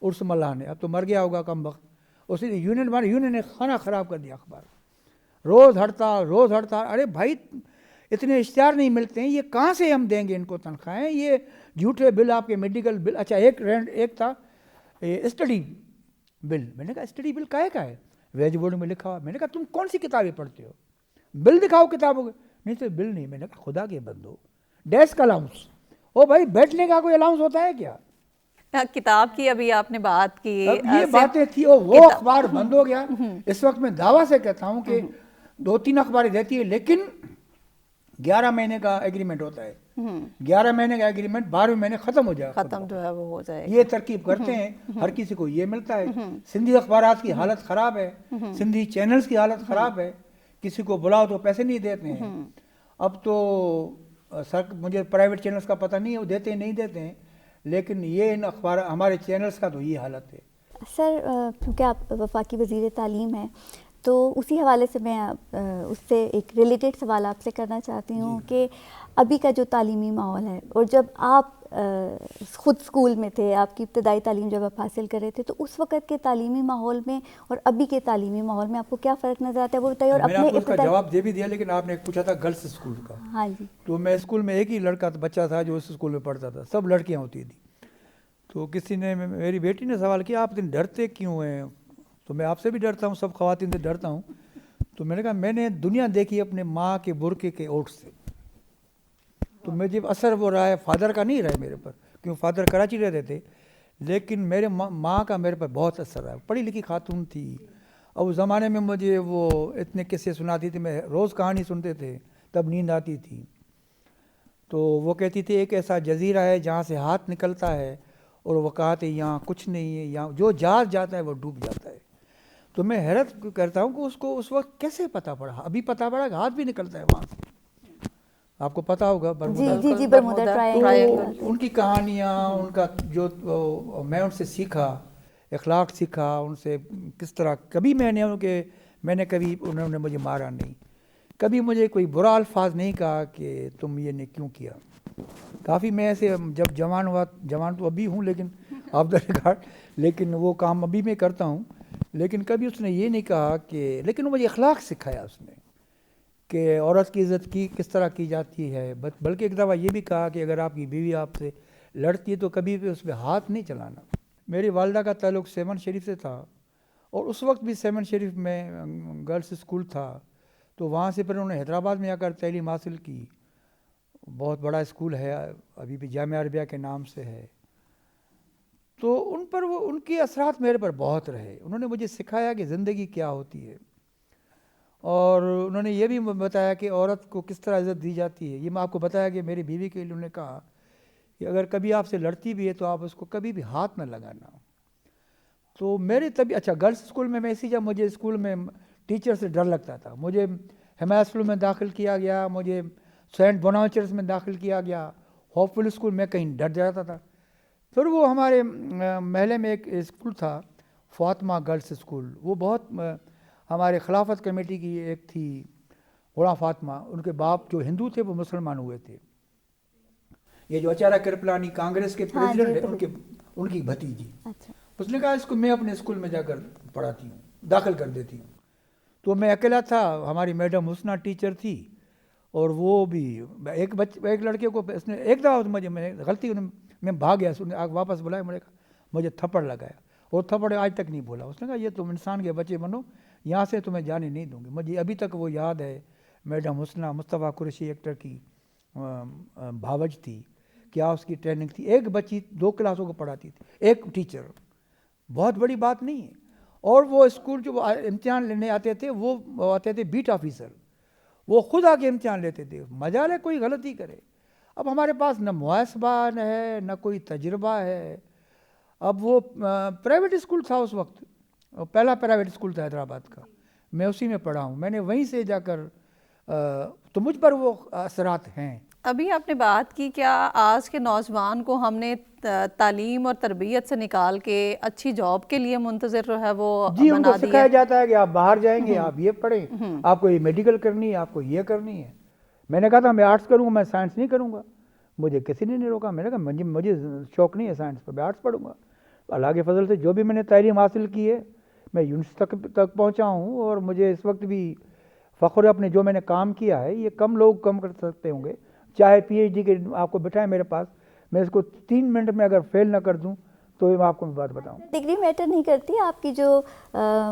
[SPEAKER 2] उर्स मल्लाह ने, अब तो मर गया होगा कम वक्त, उसने यूनियन बना, यूनियन ने खाना ख़राब कर दिया अखबार। रोज़ हड़ताल। अरे भाई इतने इश्तिहार नहीं मिलते हैं, ये कहाँ से हम देंगे इनको तनख्वाहें, ये झूठे बिल, आपके मेडिकल बिल। अच्छा एक था स्टडी बिल। मैंने कहा स्टडी बिल काहे का है, वेज बोर्ड में लिखा हुआ। मैंने कहा तुम कौन सी किताबें पढ़ते हो, बिल दिखाओ किताबों के। नहीं तो बिल नहीं। मैंने कहा खुदा के बंदो, डेस्क अलाउंस, ओ भाई बैठने का कोई अलाउंस होता है क्या।
[SPEAKER 1] किताब की अभी आपने बात की,
[SPEAKER 2] अब ये बातें थी, वो अखबार बंद हो गया। इस वक्त मैं दावा से कहता हूँ कि 2-3 अखबारें देती है, लेकिन 11 महीने का एग्रीमेंट होता है। 11 महीने का एग्रीमेंट 12वें महीने खत्म हो जाएगा,
[SPEAKER 1] खत्म जो है वो हो जाएगा।
[SPEAKER 2] ये तरकीब करते हैं, हर किसी को ये मिलता है। सिंधी अखबारात की हालत ख़राब है, सिंधी चैनल्स की हालत ख़राब है, किसी को बुलाओ तो पैसे नहीं देते हैं। अब तो सर मुझे प्राइवेट चैनल्स का पता नहीं है वो देते हैं नहीं देते हैं, लेकिन ये इन अखबार हमारे चैनल्स का तो ये हालत है।
[SPEAKER 3] सर क्योंकि आप वफाकी वज़ीर तालीम हैं, तो उसी हवाले से मैं उससे एक रिलेटेड सवाल आपसे करना चाहती हूँ कि अभी का जो तालीमी माहौल है, और जब आप ख़ुद स्कूल में थे, आपकी इब्तदाई तालीम जब आप हासिल कर रहे थे, तो उस वक़्त के तालीमी माहौल में और अभी के तालीमी माहौल में आपको क्या फ़र्क नज़र आता है वो बताइए। और
[SPEAKER 2] मैंने आपको उसका जवाब दे भी दिया, लेकिन आपने पूछा था गर्ल्स स्कूल का।
[SPEAKER 3] हाँ जी। तो
[SPEAKER 2] मैं स्कूल में एक ही लड़का बच्चा था जो उस स्कूल में पढ़ता था, सब लड़कियाँ होती थी। तो किसी ने, मेरी बेटी ने सवाल किया आप इतने डरते क्यों हैं, तो मैं आपसे भी डरता हूँ, सब ख़वातीन से डरता हूँ। तो मैंने कहा मैंने दुनिया देखी अपने माँ के बुरके के ओट से, तो मुझे असर वो रहा है, फादर का नहीं रहा है मेरे पर, क्यों फादर कराची रहते थे, लेकिन मेरे माँ का मेरे पर बहुत असर रहा। पढ़ी लिखी खातून थी, और उस ज़माने में मुझे वो इतने किस्से सुनाती थी, मैं रोज़ कहानी सुनते थे, तब नींद आती थी। तो वो कहती थी एक ऐसा जजीरा है जहाँ से हाथ निकलता है और वो कहते यहाँ कुछ नहीं है, यहाँ जो जहाज जाता है वो डूब जाता है। तो मैं हैरत करता हूँ कि उसको उस वक्त कैसे पता पड़ा, अभी पता पड़ा कि हाथ भी निकलता है वहाँ से। आपको पता होगा
[SPEAKER 3] बरमूडा ट्रायंगल।
[SPEAKER 2] तो उनकी कहानियाँ, उनका जो मैं उनसे सीखा, अखलाक सीखा उनसे, किस तरह कभी मैंने कभी उन्होंने मुझे मारा नहीं, कभी मुझे कोई बुरा अल्फाज नहीं कहा कि तुम ये ने क्यों किया। काफ़ी मैं ऐसे जब जवान हुआ, जवान तो अभी हूँ लेकिन ऑफ द रिकॉर्ड, लेकिन वो काम अभी मैं करता हूँ, लेकिन कभी उसने ये नहीं कहा कि, लेकिन मुझे अखलाक सिखाया उसने कि औरत की इज़्ज़त की किस तरह की जाती है। बल्कि एक दफ़ा ये भी कहा कि अगर आपकी बीवी आपसे लड़ती है तो कभी भी उस पर हाथ नहीं चलाना। मेरी वालदा का ताल्लुक़ सेवन शरीफ से था, और उस वक्त भी सेवन शरीफ में गर्ल्स स्कूल था, तो वहाँ से फिर उन्होंने हैदराबाद में आकर तालीम हासिल की। बहुत बड़ा स्कूल है, अभी भी जामिया अरबिया के नाम से है। तो उन पर वो उनके असरात मेरे पर बहुत रहे। उन्होंने मुझे सिखाया कि ज़िंदगी क्या होती है, और उन्होंने ये भी बताया कि औरत को किस तरह इज़्ज़त दी जाती है। ये मैं आपको बताया कि मेरी बीवी के लिए उन्होंने कहा कि अगर कभी आपसे लड़ती भी है तो आप उसको कभी भी हाथ न लगाना। तो मेरी तभी, अच्छा गर्ल्स स्कूल में मैं इसी, जब मुझे स्कूल में टीचर से डर लगता था, मुझे हिमायत स्कूल में दाखिल किया गया, मुझे सेंट बोनावेंचर्स में दाखिल किया गया, होपफुल स्कूल में कहीं डर जाता था। फिर वो हमारे महल्ले में एक स्कूल था फातिमा गर्ल्स स्कूल, वो बहुत हमारे खिलाफत कमेटी की एक थी गुलाम फातिमा, उनके बाप जो हिंदू थे वो मुसलमान हुए थे। ये जो अचारा कृपलानी कांग्रेस के प्रेसिडेंट है, उनकी भतीजी। अच्छा। उसने कहा इसको मैं अपने स्कूल में जाकर पढ़ाती हूँ, दाखिल कर देती हूँ। तो मैं अकेला था, हमारी मैडम हुस्ना टीचर थी, और वो भी एक लड़के को इसने एक दफ़ा मुझे, मैं गलती मैं भाग गया, उसने वापस बुलाया, मुझे थप्पड़ लगाया, और थप्पड़ आज तक नहीं बोला। उसने कहा ये तुम इंसान के बच्चे बनो, यहाँ से तुम्हें जाने नहीं दूँगी। मुझे अभी तक वो याद है, मैडम हुस्ना मुस्तफ़ा कुरैशी एक्टर की भावज थी, क्या उसकी ट्रेनिंग थी। एक बच्ची 2 क्लासों को पढ़ाती थी, एक टीचर, बहुत बड़ी बात नहीं है। और वो स्कूल जो इम्तिहान लेने आते थे, वो आते थे बीट ऑफिसर, वो खुद आके इम्तिहान लेते थे। मजाल है कोई गलती करे। अब हमारे पास न मुआसबा है, न कोई तजर्बा है। अब वो प्राइवेट स्कूल था उस वक्त, पहला प्राइवेट स्कूल था हैदराबाद का, मैं उसी में पढ़ा हूँ, मैंने वहीं से जाकर तो मुझ पर वो असरात हैं।
[SPEAKER 1] अभी आपने बात की, क्या आज के नौजवान को हमने तालीम और तरबियत से निकाल के अच्छी जॉब के लिए मुंतज़िर जो है वो
[SPEAKER 2] जी,
[SPEAKER 1] बना
[SPEAKER 2] उनको
[SPEAKER 1] दिया?
[SPEAKER 2] सिखाया जाता है कि आप बाहर जाएंगे, आप ये पढ़ें, आपको ये मेडिकल करनी है, आपको ये करनी है। मैंने कहा था मैं आर्ट्स करूँगा, मैं साइंस नहीं करूँगा। मुझे किसी ने नहीं रोका। मैंने कहा मुझे शौक़ नहीं है साइंस पर, मैं आर्ट्स पढ़ूँगा। अल्लाह के फजल से जो भी मैंने तालीम हासिल की है, मैं यूनिवर्सिटी तक पहुँचा हूँ, और मुझे इस वक्त भी फ़ख्र है अपने जो मैंने काम किया है। ये कम लोग कम कर सकते होंगे। चाहे PhD के आपको बिठाएं मेरे पास, मैं इसको 3 मिनट में अगर फेल ना कर दूं तो मैं आपको बात बताऊं।
[SPEAKER 3] डिग्री मैटर नहीं करती, आपकी जो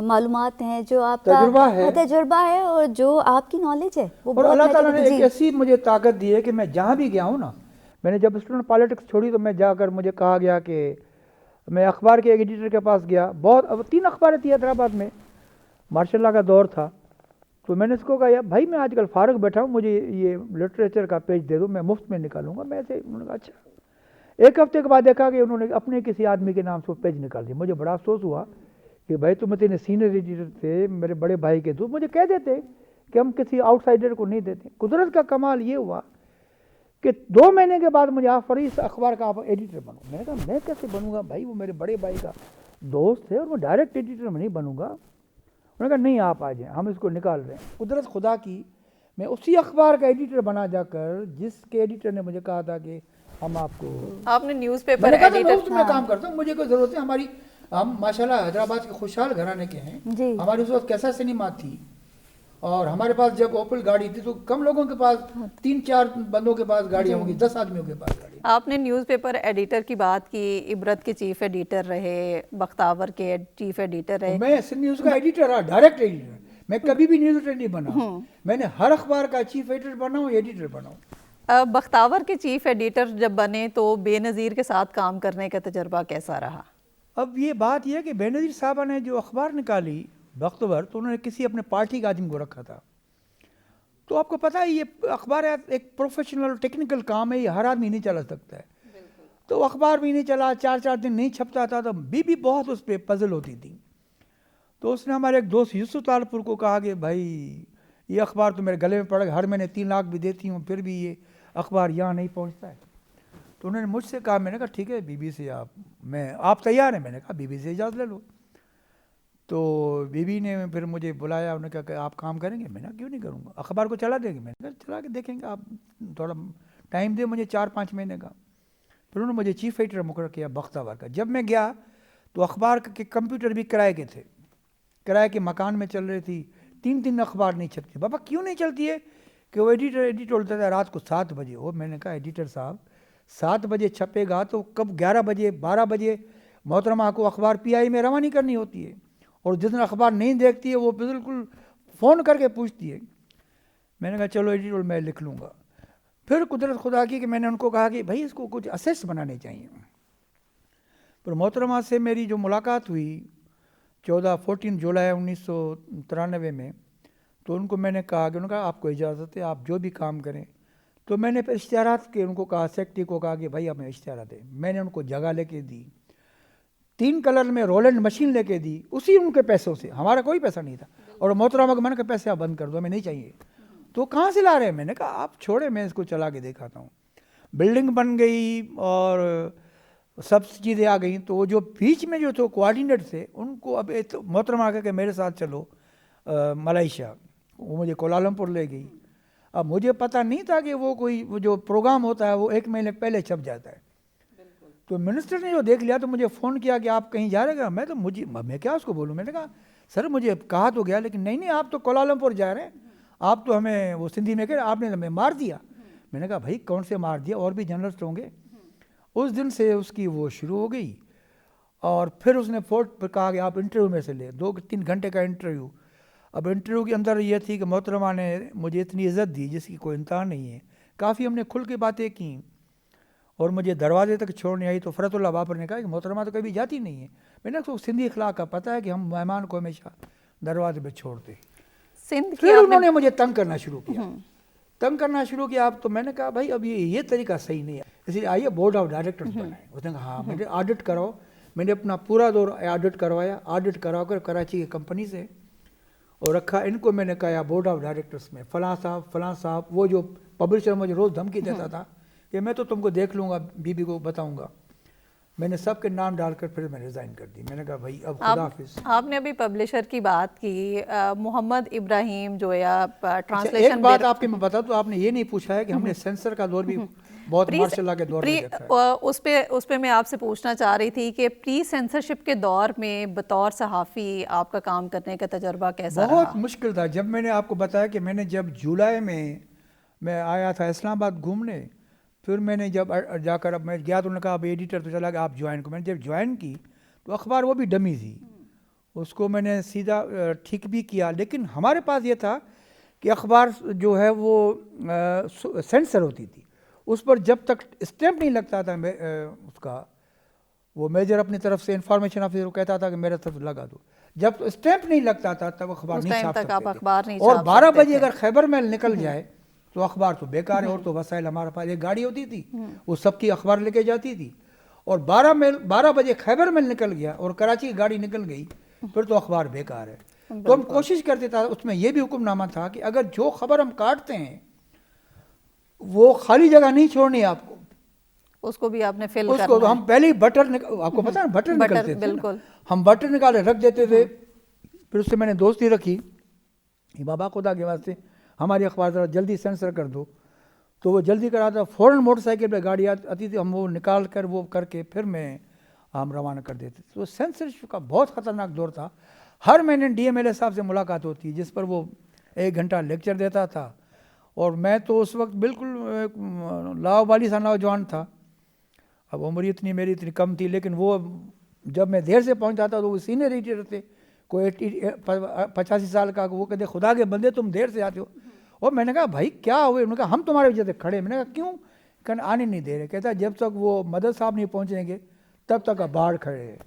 [SPEAKER 3] मालूमात हैं, जो आपका तजुर्बा है और जो आपकी नॉलेज है वो
[SPEAKER 2] और
[SPEAKER 3] बहुत
[SPEAKER 2] अल्लाह ताला ने
[SPEAKER 3] मैटर।
[SPEAKER 2] एक ऐसी मुझे ताकत दी है कि मैं जहाँ भी गया हूँ ना, मैंने जब स्टूडेंट पॉलिटिक्स छोड़ी तो मैं जाकर मुझे कहा गया कि मैं अखबार के एक एडिटर के पास गया। बहुत अब 3 अखबारें थी हैदराबाद में, मार्शल का दौर था। तो मैंने इसको कहा यार भाई मैं आजकल फारग बैठा हूँ, मुझे ये लिटरेचर का पेज दे दो, मैं मुफ्त में निकालूंगा। मैं ऐसे, उन्होंने कहा अच्छा। एक हफ्ते के बाद देखा कि उन्होंने अपने किसी आदमी के नाम से वो पेज निकाल दिया। मुझे बड़ा अफसोस हुआ कि भाई तुम इतने सीनियर एडिटर थे, मेरे बड़े भाई के, तो मुझे कह देते कि हम किसी आउटसाइडर को नहीं देते। कुदरत का कमाल ये हुआ कि 2 महीने के बाद मुझे ऑफर इस अखबार का आप एडिटर बनो। मैंने कहा मैं कैसे बनूंगा भाई, वो मेरे बड़े भाई का दोस्त है और मैं डायरेक्ट एडिटर में नहीं बनूंगा। उन्होंने कहा नहीं आप आ जाएं, हम इसको निकाल रहे हैं। कुदरत खुदा की, मैं उसी अखबार का एडिटर बना जाकर जिसके एडिटर ने मुझे कहा था कि हम आपको,
[SPEAKER 1] आपने न्यूज़पेपर
[SPEAKER 2] मैंने कहा था
[SPEAKER 1] एडिटर,
[SPEAKER 2] मुफ्त में काम करता हूँ, मुझे कोई ज़रूरत है। हमारी, हम माशाल्लाह हैदराबाद के खुशहाल घराने के हैं। हमारी उस वक्त कैसा सिनेमा थी, और हमारे पास जब ओपल गाड़ी थी तो कम लोगों के पास, 3-4 बंदों के पास गाड़ियाँ होंगी, 10 आदमियों के पास गाड़ी।
[SPEAKER 1] आपने न्यूज़पेपर एडिटर की बात की, इबरत के चीफ एडिटर रहे, बख्तावर के चीफ एडिटर रहे।
[SPEAKER 2] मैं सिंध न्यूज़ का एडिटर रहा, डायरेक्ट एडिटर। मैं कभी भी न्यूज़ एडिटर नहीं बना, मैंने हर अखबार का चीफ एडिटर बना हूँ, एडिटर बना हूँ।
[SPEAKER 1] बख्तावर के चीफ एडिटर जब बने तो बेनज़ीर के साथ काम करने का तजर्बा कैसा रहा?
[SPEAKER 2] अब ये बात यह है कि बेनज़ीर साहबा ने जो अखबार निकाली बख्तवर, तो उन्होंने किसी अपने पार्टी के आदमी को रखा था। तो आपको पता है ये अखबार एक प्रोफेशनल टेक्निकल काम है, ये हर आदमी नहीं चला सकता है। तो अखबार भी नहीं चला, 4-4 दिन नहीं छपता था। तो बीबी बहुत उस पर पजल होती थी। तो उसने हमारे एक दोस्त यूसुफ तालपुर को कहा कि भाई ये अखबार तो मेरे गले में पड़ गया, हर महीने 3 लाख भी देती हूँ, फिर भी ये अखबार यहाँ नहीं पहुँचता है। तो उन्होंने मुझसे कहा, मैंने कहा ठीक है बीबी से आप तैयार हैं? मैंने कहा बीबी से इजाज़त ले लो। तो बीबी ने फिर मुझे बुलाया, उन्होंने कहा कि आप काम करेंगे? मैंने कहा क्यों नहीं करूँगा, अखबार को चला देंगे? मैंने कहा चला के देखेंगे, आप थोड़ा टाइम दे मुझे 4-5 महीने का। फिर उन्होंने मुझे चीफ एडिटर मुकर्रर किया बख्तावर का। जब मैं गया तो अखबार के कंप्यूटर भी किराए के थे, किराए के मकान में चल रही थी। 3 अखबार नहीं चलती। बाबा क्यों नहीं चलती है? कि वो एडिटर बोलता था रात को 7 बजे हो। मैंने कहा एडिटर साहब 7 बजे छपेगा तो कब 11 बजे 12 बजे मोहतरमा को अखबार PI में रवानी करनी होती है, और जिस दिन अखबार नहीं देखती है वो बिल्कुल फ़ोन करके पूछती है। मैंने कहा चलो एडिटर मैं लिख लूँगा। फिर कुदरत खुदा की कि मैंने उनको कहा कि भाई इसको कुछ असेस बनाने चाहिए। पर मोहतरमा से मेरी जो मुलाकात हुई 14 जुलाई 1993 में, तो उनको मैंने कहा कि, उन्होंने कहा आपको इजाज़त है, आप जो भी काम करें। तो मैंने फिर इश्तिहारात के उनको कहा, सेक्रेटरी को कहा कि भाई हमें इश्तिहारात दें। मैंने उनको जगह लेके दी, 3 कलर में रोलैंड मशीन लेके दी, उसी उनके पैसों से, हमारा कोई पैसा नहीं था। और मोहतरमा को मैंने कहा पैसे आप बंद कर दो, हमें नहीं चाहिए। तो कहाँ से ला रहे हैं? मैंने कहा आप छोड़े, मैं इसको चला के दिखाता हूँ। बिल्डिंग बन गई और सब चीज़ें आ गई। तो वो जो बीच में जो तो कोऑर्डिनेटर थे उनको अब तो मोहतरमा कहा कि मेरे साथ चलो मलेशिया। वो मुझे कोलालमपुर ले गई। अब मुझे पता नहीं था कि वो जो प्रोग्राम होता है वो 1 महीने पहले छप जाता है। तो मिनिस्टर ने जो देख लिया तो मुझे फ़ोन किया कि आप कहीं जा रहे हैं? मैं क्या उसको बोलूँ? मैंने कहा सर मुझे कहा तो गया, लेकिन नहीं आप तो कोलालमपुर जा रहे हैं, आप तो हमें वो सिंधी में कह आपने हमें मार दिया। मैंने कहा भाई कौन से मार दिया, और भी जर्नलिस्ट होंगे। उस दिन से उसकी वो शुरू हो गई। और फिर उसने फोर्ट पर कहा कि आप इंटरव्यू में से ले, 2-3 घंटे का इंटरव्यू। अब इंटरव्यू के अंदर ये थी कि मोहतरमा ने मुझे इतनी इज़्ज़त दी जिसकी कोई इंतहा नहीं है। काफ़ी हमने खुल के बातें की और मुझे दरवाजे तक छोड़ने आई। तो फ़रतुल्लाह बाबर ने कहा कि मोहतरमा तो कभी जाती नहीं है। मैंने तो सिंधी अखलाक का पता है कि हम मेहमान को हमेशा दरवाजे पे छोड़ते। फिर उन्होंने मुझे तंग करना शुरू किया, आप तो मैंने कहा भाई अब ये तरीका सही नहीं है, इसलिए आइए बोर्ड ऑफ डायरेक्टर्स बनाए। उसने कहा हाँ, मैंने ऑडिट कराओ। मैंने अपना पूरा दौर ऑडिट करवाया, ऑडिट करा कर कराची की कंपनी से और रखा। इनको मैंने कहा बोर्ड ऑफ डायरेक्टर्स में फ़लाँ साहब वो जो पब्लिशर मुझे रोज़ धमकी देता था कि मैं तो तुमको देख लूँगा, बीबी को बताऊँगा। मैंने सबके नाम डालकर फिर मैं रिज़ाइन कर दी। मैंने कहा भाई अब खुदा हाफिज़।
[SPEAKER 1] आपने अभी पब्लिशर की बात की, मोहम्मद इब्राहिम जो या
[SPEAKER 2] एक
[SPEAKER 1] ट्रांसलेशन
[SPEAKER 2] बात आपके मैं बता दूं, आपने ये नहीं पूछा है कि हमने सेंसर का दौर भी बहुत मार्शल के दौर में देखा है।
[SPEAKER 1] उस पे मैं आपसे पूछना चाह रही थी कि प्री सेंसरशिप के दौर में बतौर सहाफ़ी आपका काम करने का तजर्बा कैसा रहा?
[SPEAKER 2] बहुत मुश्किल था। जब मैंने आपको बताया कि मैंने जब जुलाई में मैं आया था इस्लामाबाद घूमने, फिर मैंने जब जाकर अब मैं गया तो उन्होंने कहा अब एडिटर तो चला गया, आप ज्वाइन को। मैंने जब ज्वाइन की तो अखबार वो भी डमी थी, उसको मैंने सीधा ठीक भी किया, लेकिन हमारे पास ये था कि अखबार जो है वो सेंसर होती थी, उस पर जब तक स्टैंप नहीं लगता था उसका, वो मेजर अपनी तरफ से इंफॉर्मेशन ऑफिसर को कहता था कि मेरे तरफ लगा दो, जब स्टैंप नहीं लगता था तब अखबार नहीं छाप सकते थे। और 12 बजे अगर खैबर मेल निकल जाए तो अखबार तो बेकार है। और तो वसाइल हमारे पास एक गाड़ी होती थी, वो सबकी अखबार लेके जाती थी, और 12 बजे खैबर मेल निकल गया और कराची की गाड़ी निकल गई, फिर तो अखबार बेकार है। तो हम कोशिश करते थे, उसमें यह भी हुक्मनामा था कि अगर जो खबर हम काटते हैं वो खाली जगह नहीं छोड़नी आपको,
[SPEAKER 1] उसको भी आपने फिल
[SPEAKER 2] उसको
[SPEAKER 1] करना
[SPEAKER 2] तो हम पहले ही आपको पता है बटर निकलते थे
[SPEAKER 1] बिल्कुल,
[SPEAKER 2] हम बटर निकाले रख देते थे। फिर उससे मैंने दोस्ती रखी कि बाबा खुदा के वास्ते हमारी अखबार ज़रा जल्दी सेंसर कर दो, तो वो जल्दी कराता, फ़ौरन मोटरसाइकिल पर गाड़ी आती थी, हम वो निकाल कर वो करके फिर हम रवाना कर देते। तो सेंसरशिप का बहुत ख़तरनाक दौर था। हर महीने DMLA साहब से मुलाकात होती जिस पर वो 1 घंटा लेक्चर देता था, और मैं तो उस वक्त बिल्कुल लावाबाली सा नौजवान था। अब उम्र इतनी मेरी इतनी कम थी, लेकिन वो जब मैं देर से पहुंचता था तो वो सीनियर एडिटर थे, कोई 85 साल का, वो कहते खुदा के बंदे तुम देर से आते हो। और मैंने कहा भाई क्या हुए? उन्होंने कहा हम तुम्हारे वजह से खड़े। मैंने कहा क्यों? कहना आने नहीं दे रहे। कहता जब तक वो मदद साहब नहीं पहुँचेंगे तब तक बाहर खड़े हैं।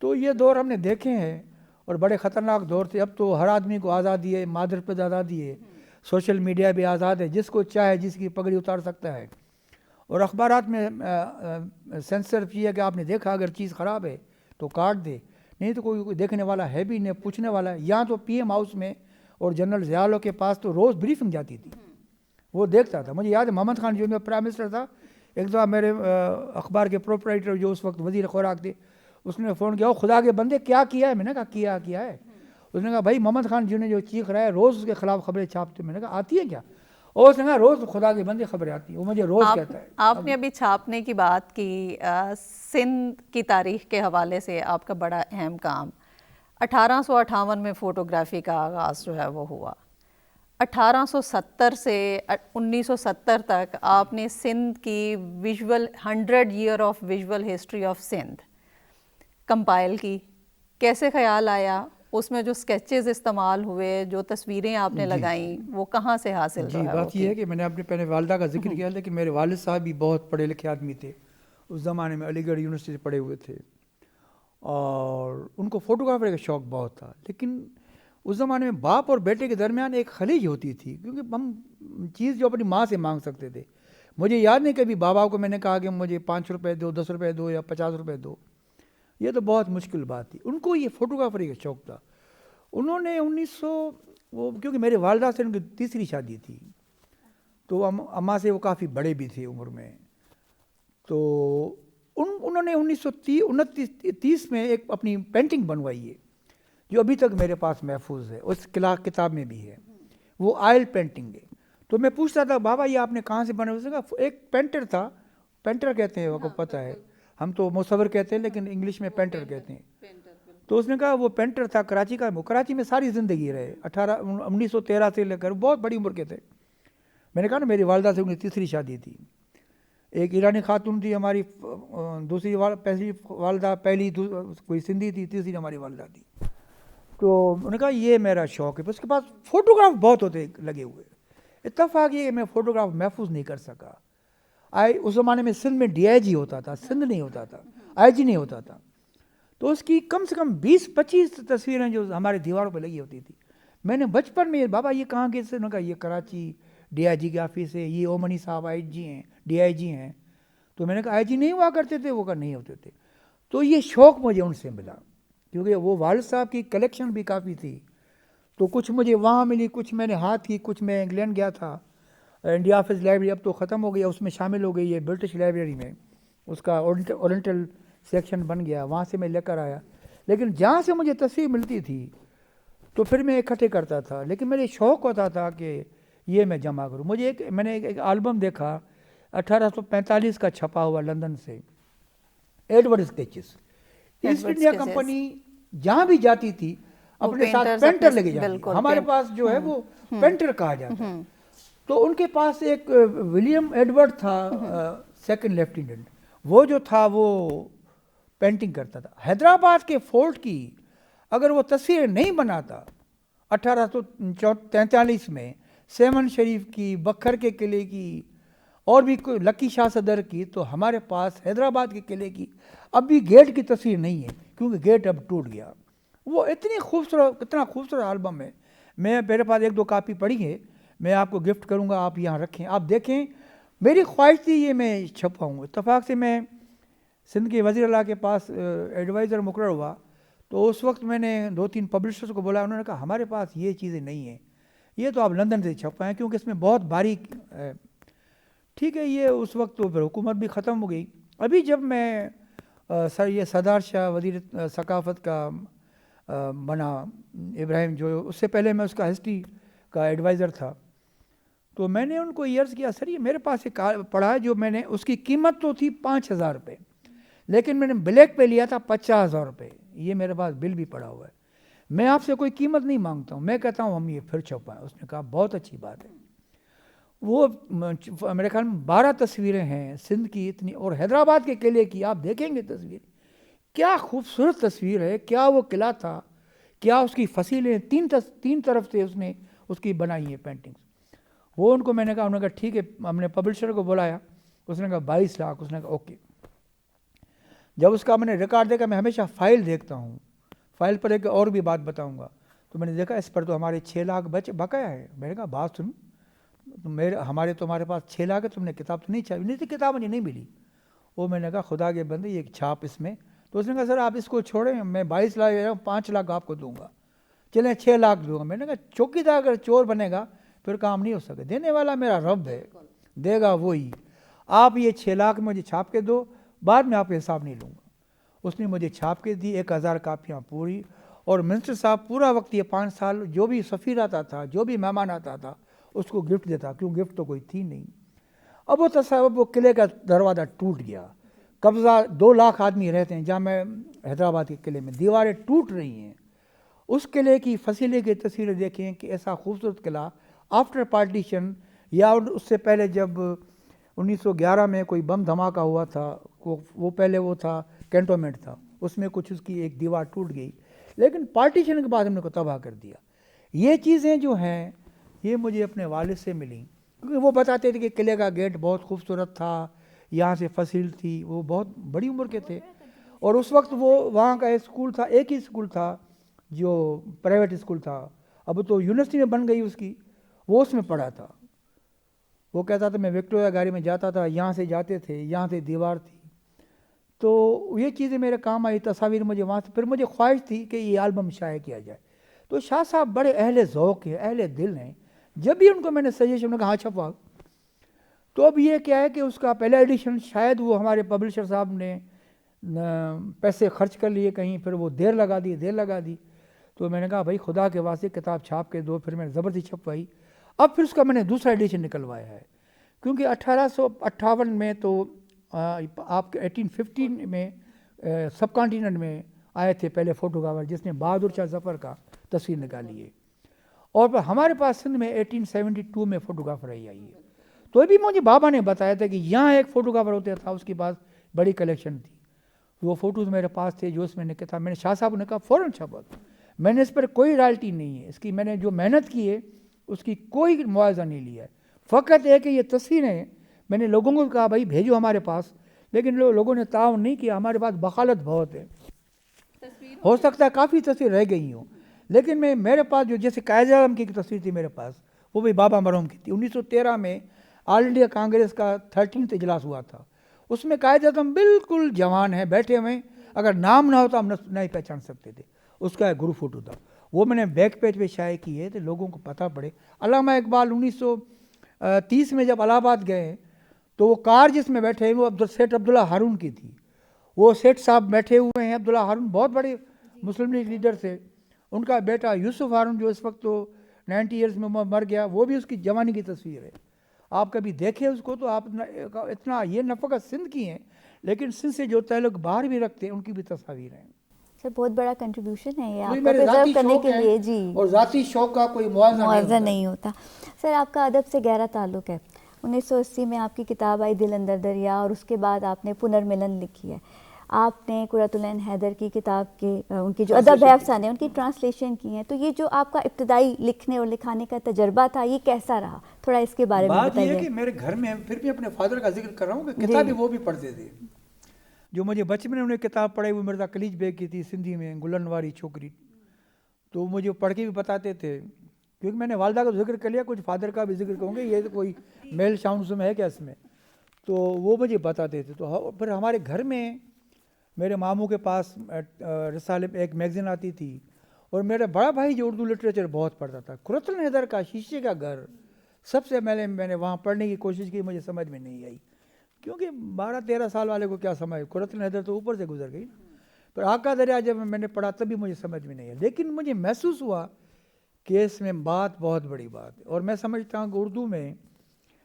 [SPEAKER 2] तो ये दौर हमने देखे हैं और बड़े ख़तरनाक दौर थे। अब तो हर आदमी को आज़ादी है, मादर पे आज़ादी है, सोशल मीडिया भी आज़ाद है, जिसको चाहे जिसकी पगड़ी उतार सकता है। और अखबारात में सेंसर किया कि आपने देखा अगर चीज़ ख़राब है तो काट दे, नहीं तो कोई देखने वाला है भी नहीं, पूछने वाला है। यहाँ तो PM हाउस में और जनरल ज़ियाउल के पास तो रोज़ ब्रीफिंग जाती थी, वो देखता था। मुझे याद है मोहम्मद खान जो प्राइम मिनिस्टर था, एक दफ़ा मेरे अखबार के प्रोपराइटर जो उस वक्त वज़ीर खुराक थे, उसने फ़ोन किया, खुदा के बंदे क्या किया है? मैंने कहा किया है। उसने कहा भाई मोहम्मद खान जी ने जो चीख रहा है रोज़ उसके खिलाफ खबरें छापते। मैंने कहा आती है क्या? और उसने कहा रोज़ खुदा के बंदे खबरें आती है, वो मुझे रोज़ कहता है।
[SPEAKER 1] आपने अभी छापने की बात की, सिंध की तारीख के हवाले से आपका बड़ा अहम काम 1858 में फ़ोटोग्राफ़ी का आगाज़ जो है वो हुआ। 1870 से 1970 तक आपने सिंध की 100 year of visual history of Sindh compile की। कैसे ख्याल आया? उसमें जो स्केचेस इस्तेमाल हुए, जो तस्वीरें आपने लगाई, वो कहाँ से हासिल?
[SPEAKER 2] जी, बात यह है कि मैंने अपने पहले वालिदा का जिक्र किया, लेकिन मेरे वालिद साहब भी बहुत पढ़े लिखे आदमी थे। उस ज़माने में अलीगढ़ यूनिवर्सिटी से पढ़े हुए थे और उनको फ़ोटोग्राफर का शौक़ बहुत था। लेकिन उस ज़माने में बाप और बेटे के दरमियान एक खलीज होती थी, क्योंकि हम चीज़ जो अपनी माँ से मांग सकते थे। मुझे याद नहीं कभी बाबा को मैंने कहा कि मुझे 5 रुपये दो, 10 रुपये दो या 50 रुपये दो, ये तो बहुत मुश्किल बात थी। उनको ये फ़ोटोग्राफरी का शौक़ था। उन्होंने 1900 वो, क्योंकि मेरे वालिदा से उनकी तीसरी शादी थी, तो अम्मा से वो काफ़ी बड़े भी थे उम्र में, तो उन्होंने 1930 में एक अपनी पेंटिंग बनवाई है जो अभी तक मेरे पास महफूज है, उस किताब में भी है। वो ऑयल पेंटिंग है। तो मैं पूछता था बाबा ये आपने कहाँ से बनाया? उसने कहा एक पेंटर था, पेंटर कहते हैं, आपको पता है, हम तो मुसव्विर कहते हैं लेकिन इंग्लिश में पेंटर कहते हैं। तो उसने कहा वो पेंटर था कराची का, वो कराची में सारी ज़िंदगी रहे, 1913 से लेकर, बहुत बड़ी उम्र के थे। मैंने कहा ना मेरी वालिदा से उनकी तीसरी शादी थी। एक ईरानी खातून थी हमारी, दूसरी पहली वालिदा, पहली कोई सिंधी थी, तीसरी हमारी वालिदा थी। तो उन्होंने कहा ये मेरा शौक़ है। उसके पास फ़ोटोग्राफ बहुत होते लगे हुए। इत्तफ़ाक़ ये मैं फ़ोटोग्राफ महफूज नहीं कर सका। उस ज़माने में सिंध में DIG होता था, सिंध नहीं होता था, IG नहीं होता था। तो उसकी कम से कम 20-25 तस्वीरें जो हमारे दीवारों पर लगी होती थी। मैंने बचपन में बाबा ये कहाँ के? उन्होंने कहा ये कराची DIG के ऑफिस है, ये ओमनी साहब IG हैं, DIG हैं। तो मैंने कहा IG नहीं हुआ करते थे? वो कहा नहीं होते थे। तो ये शौक़ मुझे उनसे मिला, क्योंकि वो वालिद साहब की कलेक्शन भी काफ़ी थी। तो कुछ मुझे वहाँ मिली, कुछ मैंने हाथ की, कुछ मैं इंग्लैंड गया था इंडिया ऑफिस लाइब्रेरी अब तो ख़त्म हो गया, उसमें शामिल हो गई है ब्रिटिश लाइब्रेरी में, उसका ओरिएंटल सेक्शन बन गया, वहाँ से मैं लेकर आया। लेकिन जहाँ से मुझे तस्वीर मिलती थी तो फिर मैं इकट्ठे करता था, लेकिन मेरे शौक़ होता था कि ये मैं जमा करूँ। मैंने एक एल्बम देखा 1845 का छपा हुआ लंदन से, Edward sketches. East India company जहाँ भी जाती थी अपने साथ पेंटर लेके जाती, हमारे पास जो है वो पेंटर कहा जाता है। तो उनके पास एक विलियम एडवर्ड था, सेकंड लेफ्टिनेंट, वो जो था वो पेंटिंग करता था। हैदराबाद के फोर्ट की अगर वो तस्वीरें नहीं बनाता 1843 में, सेवन शरीफ की, बखर के किले की और भी कोई लकी शाह सदर की, तो हमारे पास हैदराबाद के किले की अब भी गेट की तस्वीर नहीं है, क्योंकि गेट अब टूट गया। वो इतनी खूबसूरत, कितना खूबसूरत एल्बम है। मेरे पास 1-2 कापी पड़ी है, मैं आपको गिफ्ट करूंगा, आप यहाँ रखें, आप देखें। मेरी ख्वाहिश थी ये मैं छपाऊँ। इत्तफाक से मैं सिंध के वज़ीर आला के पास एडवाइज़र मुकर्रर हुआ, तो उस वक्त मैंने 2-3 पब्लिशर्स को बोला, उन्होंने कहा हमारे पास ये चीज़ें नहीं हैं, ये तो आप लंदन से छपवाएँ क्योंकि इसमें बहुत बारीक है। ठीक है, ये उस वक्त तो फिर हुकूमत भी ख़त्म हो गई। अभी जब मैं सर ये सरदार शाह वज़ीर सकाफ़त का बना इब्राहिम, जो उससे पहले मैं उसका हिस्ट्री का एडवाइज़र था, तो मैंने उनको ये अर्ज़ किया, सर ये मेरे पास एक पड़ा है, जो मैंने, उसकी कीमत तो थी 5,000 रुपये, लेकिन मैंने ब्लैक पे लिया था 50,000 रुपये। ये मेरे पास बिल भी पड़ा हुआ है, मैं आपसे कोई कीमत नहीं मांगता हूँ, मैं कहता हूँ हम ये फिर छपाएं। उसने कहा बहुत अच्छी बात है। वो मेरे ख्याल में 12 तस्वीरें हैं सिंध की इतनी, और हैदराबाद के किले की आप देखेंगे तस्वीर, क्या खूबसूरत तस्वीर है, क्या वो किला था, क्या उसकी फसीलें, तीन तरफ से उसने उसकी बनाई है पेंटिंग्स। वो उनको मैंने कहा, उन्होंने कहा ठीक है, हमने पब्लिशर को बुलाया, उसने कहा 22 लाख, उसने कहा ओके। जब उसका मैंने रिकॉर्ड देखा, मैं हमेशा फ़ाइल देखता हूँ, फ़ाइल पर एक और भी बात बताऊँगा, तो मैंने देखा इस पर तो हमारे 6 लाख बकाया है। मैंने कहा बात सुन, हमारे पास 6 लाख है, तुमने किताब तो नहीं छापी? नहीं थी किताब, मुझे नहीं मिली। वो मैंने कहा खुदा के बंदे ये छाप इसमें, तो उसने कहा सर आप इसको छोड़ें, मैं 22 लाख 5 लाख आपको दूंगा, चलें 6 लाख दूंगा। मैंने कहा चौकीदार अगर चोर बनेगा फिर काम नहीं हो सके, देने वाला मेरा रब है, देगा वही। आप ये 6 लाख मुझे छाप के दो, बाद में आपका हिसाब नहीं लूँगा। उसने मुझे छाप के दी 1000 कापियाँ पूरी, और मिनिस्टर साहब पूरा वक्त ये 5 साल जो भी सफ़ीर आता था, जो भी मेहमान आता था, उसको गिफ्ट देता, क्यों गिफ्ट तो कोई थी नहीं। अब वो किले का दरवाज़ा टूट गया, कब्ज़ा 2 लाख आदमी रहते हैं जहाँ मैं हैदराबाद के किले में, दीवारें टूट रही हैं। उस किले की फसीले की तस्वीरें देखें कि ऐसा खूबसूरत किला आफ्टर पार्टीशन, या उससे पहले जब 1911 में कोई बम धमाका हुआ था, वो पहले वो था कैंटोनमेंट था, उसमें कुछ उसकी एक दीवार टूट गई, लेकिन पार्टीशन के बाद हमने को तबाह कर दिया। ये चीज़ें जो हैं ये मुझे अपने वालिद से मिली, क्योंकि वो बताते थे कि किले का गेट बहुत खूबसूरत था, यहाँ से फसील थी, वो बहुत बड़ी उम्र के थे। और उस वक्त वो वहाँ का एक स्कूल था, एक ही स्कूल था जो प्राइवेट स्कूल था, अब तो यूनिवर्सिटी में बन गई उसकी, वो उसमें पढ़ा था। वो कहता था मैं विक्टोरिया गाड़ी में जाता था, यहाँ से जाते थे, यहाँ से दीवार थी। तो ये चीज़ें मेरे काम आई, तस्वीर मुझे वहाँ से, फिर मुझे ख्वाहिश थी कि ये एल्बम शाये किया जाए। तो शाह साहब बड़े अहले ज़ौक़ हैं, अहले दिल हैं, जब भी उनको मैंने सजेशन में कहा हाँ छपवा। तो अब ये क्या है कि उसका पहला एडिशन शायद वो हमारे पब्लिशर साहब ने पैसे खर्च कर लिए कहीं, फिर वो देर लगा दी। तो मैंने कहा भाई खुदा के वास्ते किताब छाप के दो, फिर मैंने ज़बरदस्ती छपवाई। अब फिर उसका मैंने दूसरा एडिशन निकलवाया है, क्योंकि 1858 में तो आपके 1815 में सब कॉन्टिनेंट में आए थे पहले फोटोग्राफर, जिसने बहादुर शाह ज़फ़र का तस्वीर निकाली है, और हमारे पास सिंध में 1872 में फ़ोटोग्राफर आई है। तो अभी मुझे बाबा ने बताया था कि यहाँ एक फ़ोटोग्राफर होता था, उसके पास बड़ी कलेक्शन थी, वो फ़ोटोज़ मेरे पास थे, जो उसमें लिखा था। मैंने शाह साहब ने कहा फ़ौरन छपा, मैंने इस पर कोई रॉयल्टी नहीं है, इसकी मैंने जो मेहनत की है उसकी कोई मुआवजा नहीं लिया है, फ़कत है कि ये तस्वीरें मैंने लोगों को कहा भाई भेजो हमारे पास, लेकिन लोगों ने ताउन नहीं किया। हमारे पास बखालत बहुत है, हो सकता है काफ़ी तस्वीर रह गई हों, लेकिन मेरे पास जो जैसे कायद-ए-आज़म की तस्वीर थी मेरे पास, वो भी बाबा मरहूम की थी। 1913 में ऑल इंडिया कांग्रेस का 13th इजलास हुआ था, उसमें कायद-ए-आज़म बिल्कुल जवान है, बैठे हुए, अगर नाम ना होता हम नहीं पहचान सकते थे। उसका एक ग्रुप फोटो था, वो मैंने बैक पेज पे शाये की है तो लोगों को पता पड़े। अल्लामा इकबाल 30 में जब इलाहाबाद गए तो वो कार जिसमें बैठे वो सेठ अब्दुल्ला हारून की थी। वो सेठ साहब बैठे हुए हैं, अब्दुल्ला हारून बहुत बड़े मुस्लिम लीग लीडर थे। उनका बेटा यूसुफ हारून जो इस वक्त तो 90 ईयर्स में मर गया, वो भी उसकी जवानी की तस्वीर है। आप कभी देखें उसको तो आप इतना ये न फ़कत सिंध की हैं लेकिन सिंध से जो ताल्लुक बाहर भी रखते हैं उनकी भी तस्वीर हैं।
[SPEAKER 3] सर बहुत बड़ा कंट्रीब्यूशन है ये
[SPEAKER 2] वही
[SPEAKER 3] आपका
[SPEAKER 2] मेरे
[SPEAKER 3] प्रिजर्व
[SPEAKER 2] ज़ाती
[SPEAKER 3] करने
[SPEAKER 2] शौक
[SPEAKER 3] के
[SPEAKER 2] है
[SPEAKER 3] लिए। जी,
[SPEAKER 2] और ज़ाती शौक का कोई मुआवजा
[SPEAKER 3] नहीं होता। सर आपका अदब से गहरा ताल्लुक है। 1980 में आपकी किताब आई दिल अंदर दरिया और उसके बाद आपने पुनर्मिलन लिखी है। आपने कुर्रतुल-ऐन हैदर की किताब के उनकी जो अदब है अफसाने उनकी ट्रांसलेशन की है। तो ये जो आपका इब्तदाई लिखने और लिखाने का तजर्बा था ये कैसा रहा, थोड़ा इसके बारे में
[SPEAKER 2] बात ये है
[SPEAKER 3] बताइए।
[SPEAKER 2] कि मेरे घर में फिर भी अपने फादर का जिक्र कर रहा हूँ कि किताबें वो भी पढ़ते थे। जो मुझे बचपन में उन्हें किताब पढ़ाई वो मिर्ज़ा कलीज बेग की थी, सिंधी में गुलनवारी छोकरी, तो मुझे पढ़ के भी बताते थे। क्योंकि मैंने वालदा का जिक्र कर लिया, कुछ फादर का भी जिक्र कहूँगे, ये तो कोई मेल साउंड में है क्या इसमें, तो वो मुझे बताते थे। तो फिर हमारे घर में मेरे मामू के पास रिसाले एक मैगज़ीन आती थी और मेरा बड़ा भाई जो उर्दू लिटरेचर बहुत पढ़ता था। कुर्रतुल हैदर का शीशे का घर सबसे पहले मैंने वहाँ पढ़ने की कोशिश की, मुझे समझ में नहीं आई क्योंकि 12-13 साल वाले को क्या समझ, कुर्रतुल हैदर तो ऊपर से गुजर गई। पर आका दरिया जब मैंने पढ़ा तभी मुझे समझ में नहीं आई, लेकिन मुझे महसूस हुआ कि इसमें बात बहुत बड़ी बात है। और मैं समझता हूँ कि उर्दू में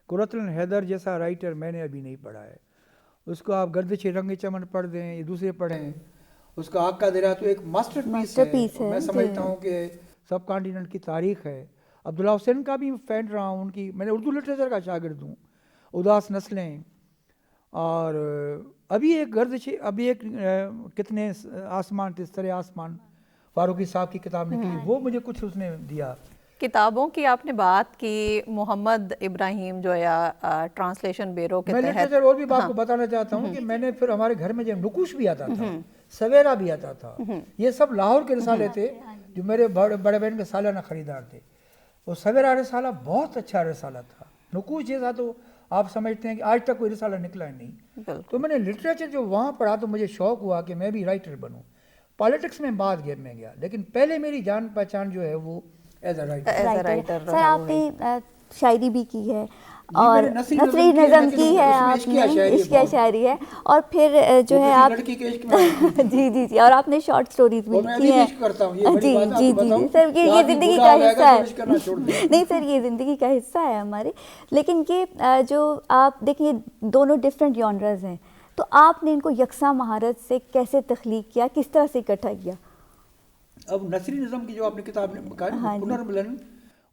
[SPEAKER 2] कुर्रतुल हैदर जैसा राइटर मैंने अभी नहीं पढ़ा है। उसको आप गर्दिश रंग चमन पढ़ दें, ये दूसरे पढ़ें, उसका आका दरिया तो एक मास्टरपीस है। मैं समझता हूँ कि सब कॉन्टिनेंट की तारीख़ है। अब्दुल्ला हुसैन का भी फ़ैन रहा हूँ, उनकी मैंने उर्दू लिटरेचर का शागिर्द हूँ। उदास नस्लें और अभी एक गर्दिश, अभी एक कितने आसमान तिस्तरे आसमान फारूकी साहब की किताब निकली, वो मुझे कुछ उसने दिया।
[SPEAKER 1] किताबों की आपने बात की, मोहम्मद इब्राहिम जो या ट्रांसलेशन ब्यूरो के
[SPEAKER 2] मैं
[SPEAKER 1] तहत
[SPEAKER 2] लिटरेचर और भी आपको बताना चाहता हूँ कि मैंने फिर हमारे घर में जब नुकुश भी आता था, सवेरा भी आता था, ये सब लाहौर के रिसाले थे जो मेरे बड़े बहन के सालाना खरीदार थे। वो सवेरा रिसाला बहुत अच्छा रिसाला था। नुकुश जैसा तो आप समझते हैं कि आज तक कोई रिसाला निकला नहीं। तो मैंने लिटरेचर जो वहाँ पढ़ा तो मुझे शौक़ हुआ कि मैं भी राइटर बनूँ। पॉलिटिक्स में बाद में गया, लेकिन पहले मेरी जान पहचान जो है वो एज अ राइटर।
[SPEAKER 3] सर आपने शायरी भी की है और नसरी नज़म की है, आपने इश्क़ शायरी है और फिर जो है आप जी और आपने शॉर्ट स्टोरीज भी लिखी है। जी सर ये ज़िंदगी का हिस्सा है। नहीं सर ये ज़िंदगी का हिस्सा है हमारे। लेकिन ये जो आप देखिए दोनों डिफरेंट जॉनर्स हैं, तो आपने इनको यकसा महारत से कैसे तख्लीक किया, किस तरह से इकट्ठा किया?
[SPEAKER 2] अब नसरी निज़म की जो आपने किताब ने कहा पुनर्मिलन,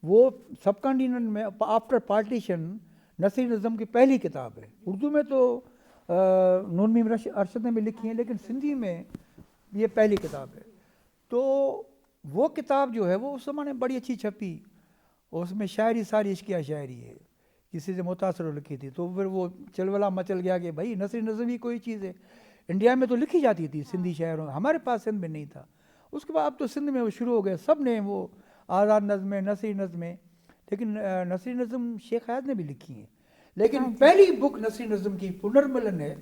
[SPEAKER 2] वो सब कॉन्टिनेंट में आफ्टर पार्टीशन नसरी निज़म की पहली किताब है। उर्दू में तो नून मीम अरशद ने भी लिखी है, लेकिन सिंधी में ये पहली किताब है। तो वो किताब जो है वो उस ज़माने में बड़ी अच्छी छपी, उसमें शायरी सारी इश्किया शायरी है, किसी से मुतासर लिखी थी। तो फिर वो चलवला मचल गया कि भाई नसरी निज़म ही कोई चीज़ है। इंडिया में तो लिखी जाती थी सिंधी शायरों, हमारे पास सिंध में नहीं था। उसके बाद अब तो सिंध में वो शुरू हो गए, सब ने वो आज़ाद नज़में, नसरी नज़में, लेकिन नसरी नज़म शेख हयात ने भी लिखी है। लेकिन पहली बुक नसरी नज़म की पुनर्मिलन है।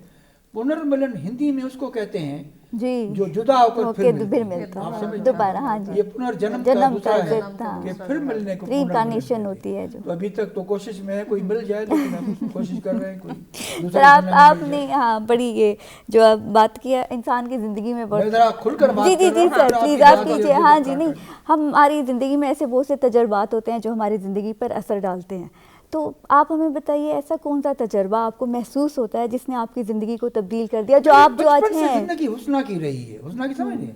[SPEAKER 2] पुनर्मिलन हिंदी में उसको कहते हैं जी, जो जुदा होकर फिर मिलता है दोबारा। हाँ जी, ये पुनर्जन्म का दूसरा है कि फिर मिलने को
[SPEAKER 3] रीइंकार्नेशन होती है जो।
[SPEAKER 2] तो अभी तक तो कोशिश में है कोई मिल जाए, लेकिन हम कोशिश कर रहे हैं कोई।
[SPEAKER 3] सर आपने हाँ बड़ी ये जो आप बात किया इंसान की ज़िंदगी में बहुत
[SPEAKER 2] जरा खुलकर बात
[SPEAKER 3] जी सर प्लीज़ आप कीजिए। हाँ जी, नहीं हमारी ज़िंदगी में ऐसे बहुत से तजर्बात होते हैं जो हमारी ज़िंदगी पर असर डालते हैं। तो आप हमें बताइए ऐसा कौन सा तजर्बा आपको महसूस होता है जिसने आपकी ज़िंदगी को तब्दील कर दिया, जो आप जो आज हैं?
[SPEAKER 2] ज़िंदगी हुस्ना की रही है, हुस्ना की समझिए।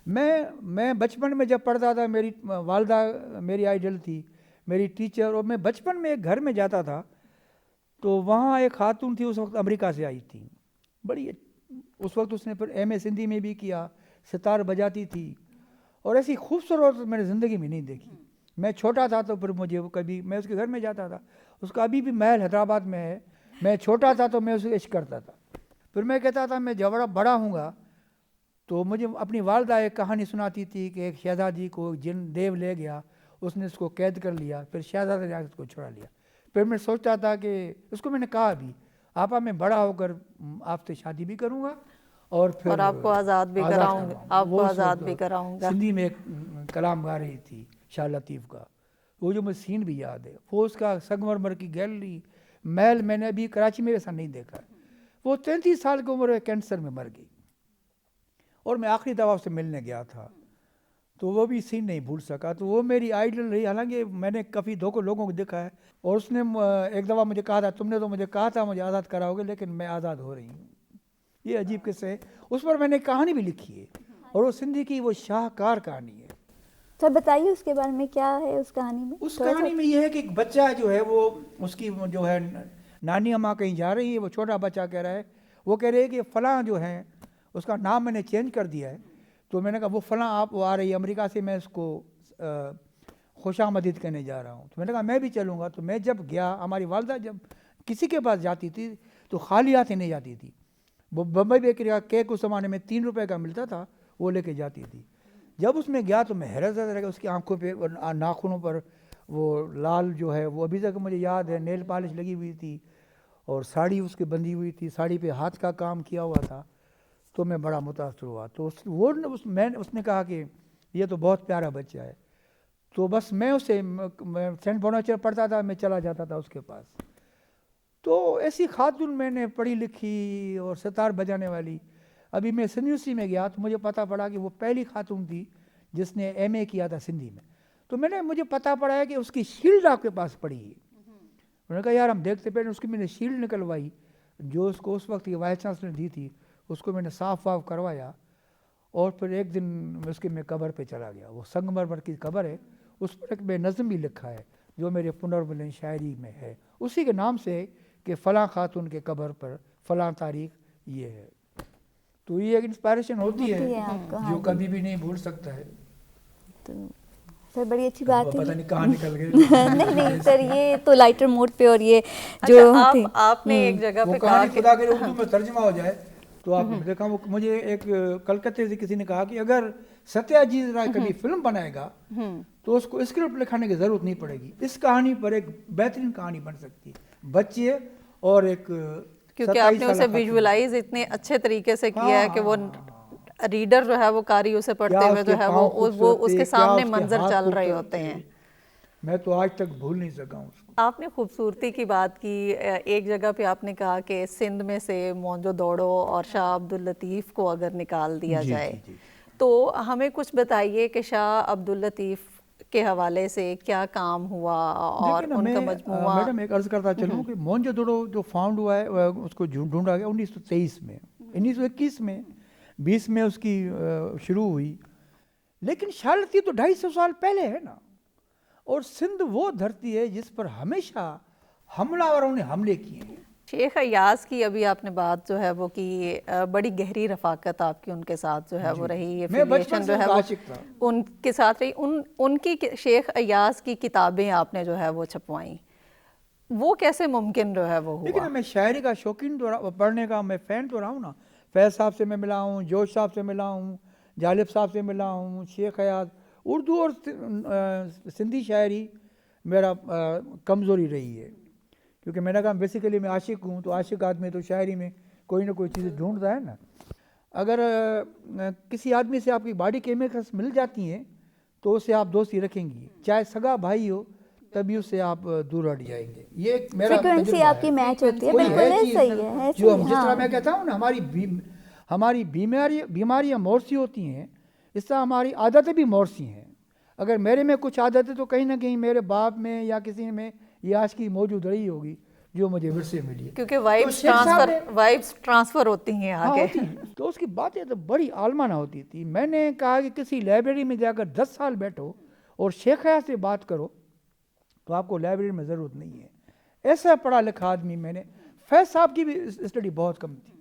[SPEAKER 2] मैं बचपन में जब पढ़ता था, मेरी वालदा मेरी आइडल थी, मेरी टीचर, और मैं बचपन में एक घर में जाता था तो वहाँ एक खातून थी, उस वक्त अमेरिका से आई थी, बड़ी उस वक्त उसने फिर MA सिंधी में भी किया, सितार बजाती थी, और ऐसी खूबसूरत मैंने ज़िंदगी में नहीं देखी। मैं छोटा था तो फिर मुझे कभी मैं उसके घर में जाता था, उसका अभी भी महल हैदराबाद में है। मैं छोटा था तो मैं उसे इश्क करता था। फिर मैं कहता था मैं जब बड़ा होऊंगा तो मुझे अपनी वालदा एक कहानी सुनाती थी कि एक शहजादी को जिन देव ले गया, उसने उसको कैद कर लिया, फिर शहजादा ने उसको छुड़ा लिया। फिर मैं सोचता था कि उसको मैंने कहा भी आपा मैं बड़ा होकर आपसे शादी भी करूँगा और फिर
[SPEAKER 1] आपको आज़ाद भी कराऊंगा, आपको आज़ाद भी कराऊंगा।
[SPEAKER 2] सिंधी में एक कलाम गा रही थी शाह लतीफ़ का, वो जो मुझे सीन भी याद है, वो उसका संगमरमर की गैलरी, महल, मैंने अभी कराची में ऐसा नहीं देखा है। वो 33 साल की उम्र में कैंसर में मर गई और मैं आखिरी दफ़ा उससे मिलने गया था, तो वो भी सीन नहीं भूल सका। तो वो मेरी आइडल रही, हालांकि मैंने काफ़ी लोगों को देखा है। और उसने एक दफ़ा मुझे कहा था, तुमने तो मुझे कहा था मुझे आज़ाद कराओगे, लेकिन मैं आज़ाद हो रही हूँ। ये अजीब किस्से है। उस पर मैंने कहानी भी लिखी है और वो सिंधी की वो शाहकार कहानी है।
[SPEAKER 3] सर बताइए उसके बारे में, क्या है उस कहानी में?
[SPEAKER 2] उस कहानी में ये है कि एक बच्चा जो है वो, उसकी जो है नानी अम्मा कहीं जा रही है, वो छोटा बच्चा कह रहा है, वो कह रहे हैं कि फ़लाँ जो है उसका नाम मैंने चेंज कर दिया है। तो मैंने कहा वो फ़लाँ आप वो आ रही है अमेरिका से, मैं उसको खुशामदीद करने जा रहा हूँ। तो मैंने कहा मैं भी चलूँगा। तो मैं जब गया, हमारी वालदा जब किसी के पास जाती थी तो खाली हाथ ही नहीं जाती थी। वो बम्बई बेकरी का केक उस ज़माने में 3 रुपए का मिलता था, वो लेके जाती थी। जब उसमें गया तो मैं हैरत रह गया, उसकी आंखों पे और नाखूनों पर वो लाल जो है वो अभी तक मुझे याद है, नेल पॉलिश लगी हुई थी और साड़ी उसकी बंधी हुई थी, साड़ी पे हाथ का काम किया हुआ था। तो मैं बड़ा मुतासर हुआ। तो उसने कहा कि ये तो बहुत प्यारा बच्चा है। तो बस मैं सेंट बोनावेंचर पढ़ता था, मैं चला जाता था उसके पास। तो ऐसी खातून मैंने पढ़ी लिखी और सितार बजाने वाली। अभी मैं यूनिवर्सिटी में गया तो मुझे पता पड़ा कि वो पहली खातून थी जिसने एमए किया था सिंधी में। तो मुझे पता पड़ा है कि उसकी शील्ड आपके पास पड़ी है। उन्होंने कहा यार हम देखते पहले, उसकी मैंने शील्ड निकलवाई जो उसको उस वक्त की वाइस चांसलर ने दी थी, उसको मैंने साफ वाफ करवाया और फिर एक दिन उसके मैं कब्र पे चला गया। वो संगमरमर की कब्र है, उस पर एक बेनज़म भी लिखा है जो मेरे पुनर्मिलन शायरी में है, उसी के नाम से कि फ़लाँ खातून के कब्र पर फ़लाँ तारीख ये है। तो ये एक इंस्पायरेशन होती है
[SPEAKER 3] आपको,
[SPEAKER 2] जो
[SPEAKER 3] हाँ
[SPEAKER 2] कभी भी नहीं भूल सकता है।
[SPEAKER 3] तो सर बड़ी अच्छी बात है।
[SPEAKER 2] पता नहीं कहाँ निकल गए।
[SPEAKER 3] नहीं सर, ये तो लाइटर मोड पे, और ये जो
[SPEAKER 1] अच्छा, आपने एक जगह
[SPEAKER 2] वो
[SPEAKER 1] पे कहा
[SPEAKER 2] कहानी
[SPEAKER 1] कि
[SPEAKER 2] खुदा के उर्दू में तर्जुमा हो जाए तो आप देखा। वो मुझे एक कलकत्ते से किसी ने कहा कि अगर सत्याजीत राय कभी फिल्म बनाएगा तो उसको स्क्रिप्ट लिखाने की जरूरत नहीं पड़ेगी, इस कहानी पर एक बेहतरीन कहानी बन सकती है, बच्चे और एक
[SPEAKER 1] क्योंकि आपने उसे विजुअलाइज इतने अच्छे तरीके से किया है कि वो रीडर जो है वो कारी उसे पढ़ते हुए जो है वो उसके सामने मंजर चल रहे होते हैं।
[SPEAKER 2] मैं तो आज तक भूल नहीं सका हूँ उसको।
[SPEAKER 1] आपने खूबसूरती की बात की, एक जगह पे आपने कहा कि सिंध में से मोंजो दौड़ो और शाह अब्दुल लतीफ़ को अगर निकाल दिया जाए
[SPEAKER 2] जी।
[SPEAKER 1] तो हमें कुछ बताइए कि शाह अब्दुल लतीफ़ के हवाले से क्या काम हुआ और उनका मजमूआ।
[SPEAKER 2] मैडम एक अर्ज़ करता चलूँ कि मोहनजोदड़ो जो फाउंड हुआ है उसको ढूंढा गया 1923 में, 1921 में, 20 में उसकी शुरू हुई। लेकिन शाह लतीफ़ तो 250 साल पहले है ना। और सिंध वो धरती है जिस पर हमेशा हमलावरों ने हमले किए हैं।
[SPEAKER 1] शेख अय्याज की अभी आपने बात जो है वो की, बड़ी गहरी रफाकत आपकी उनके साथ जो है वो रही, ये फिलिएशन जो है वो उनके साथ रही। उनकी शेख अय्याज की किताबें आपने जो है वो छपवाई, वो कैसे मुमकिन जो है वो हुआ?
[SPEAKER 2] लेकिन मैं शायरी का शौकीन तो पढ़ने का मैं फ़ैन तो रहा हूँ ना। फैज़ साहब से मैं मिला हूँ, जोश साहब से मिला हूँ, जालिब साहब से मिला हूँ, शेख अय्याज। उर्दू और सिंधी शायरी मेरा कमज़ोरी रही है, क्योंकि मैंने कहा बेसिकली मैं आशिक हूँ, तो आशिक आदमी तो शायरी में कोई ना कोई चीज़ ढूंढता है ना। अगर किसी आदमी से आपकी बॉडी केमिकल्स मिल जाती हैं तो उससे आप दोस्ती रखेंगी, चाहे सगा भाई हो तभी उससे आप दूर हट जाएंगे। ये मेरा
[SPEAKER 3] फ्रीक्वेंसी आपकी मैच होती है, बिल्कुल सही है।
[SPEAKER 2] जो हम जिस तरह मैं कहता हूँ ना, हमारी बीमारियाँ मौसी होती हैं, इस तरह हमारी आदतें भी मौसी हैं। अगर मेरे में कुछ आदतें तो कहीं ना कहीं मेरे बाप में या किसी में ये आज की मौजूद रही होगी जो मुझे विरसे मिली है,
[SPEAKER 1] क्योंकि वाइब्स ट्रांसफर होती हैं आगे।
[SPEAKER 2] तो उसकी बातें तो बड़ी आलमाना होती थी। मैंने कहा कि किसी लाइब्रेरी में जाकर 10 साल बैठो और शेख अय्याज से बात करो तो आपको लाइब्रेरी में ज़रूरत नहीं है। ऐसा पढ़ा लिखा आदमी मैंने, फैज़ साहब की भी स्टडी बहुत कम थी,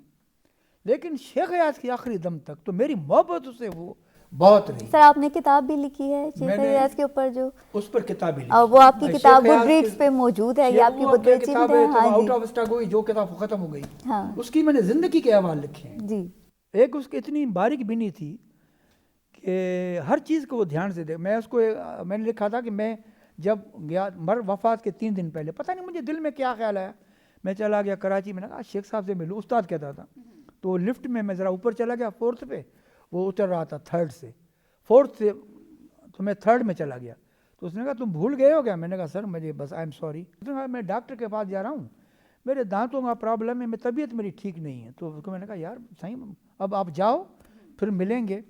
[SPEAKER 2] लेकिन शेख अय्याज की आखिरी दम तक तो मेरी मोहब्बत उससे वो बहुत रही।
[SPEAKER 3] सर आपने किताब भी लिखी है शेख अय्याज के ऊपर, जो
[SPEAKER 2] उस पर किताब भी
[SPEAKER 3] वो आपकी किताब गुडरीड्स पे मौजूद है, ये आपकी बहुत बड़ी
[SPEAKER 2] किताब है। आउट ऑफ स्टॉक हुई जो किताब खत्म हो गई,
[SPEAKER 3] हाँ।
[SPEAKER 2] उसकी मैंने जिंदगी के अहवाल लिखे हैं
[SPEAKER 3] जी।
[SPEAKER 2] एक उसकी इतनी बारीक बीनी थी कि हर चीज़ को वो ध्यान से दे। मैंने लिखा था कि मैं जब गया वफात के 3 दिन पहले, पता नहीं मुझे दिल में क्या ख्याल आया, मैं चला गया कराची। मैंने कहा शेख साहब से मिलूँ, उस्ताद कहता था। तो लिफ्ट में मैं ज़रा ऊपर चला गया 4th पे, वो उतर रहा था 3rd से 4th से, तो मैं 3rd में चला गया। तो उसने कहा तुम भूल गए हो क्या? मैंने कहा सर मुझे बस आई एम सॉरी। उसने कहा मैं डॉक्टर के पास जा रहा हूँ, मेरे दांतों का प्रॉब्लम है, मैं तबीयत मेरी ठीक नहीं है। तो उसको मैंने कहा यार सही, अब आप जाओ फिर मिलेंगे।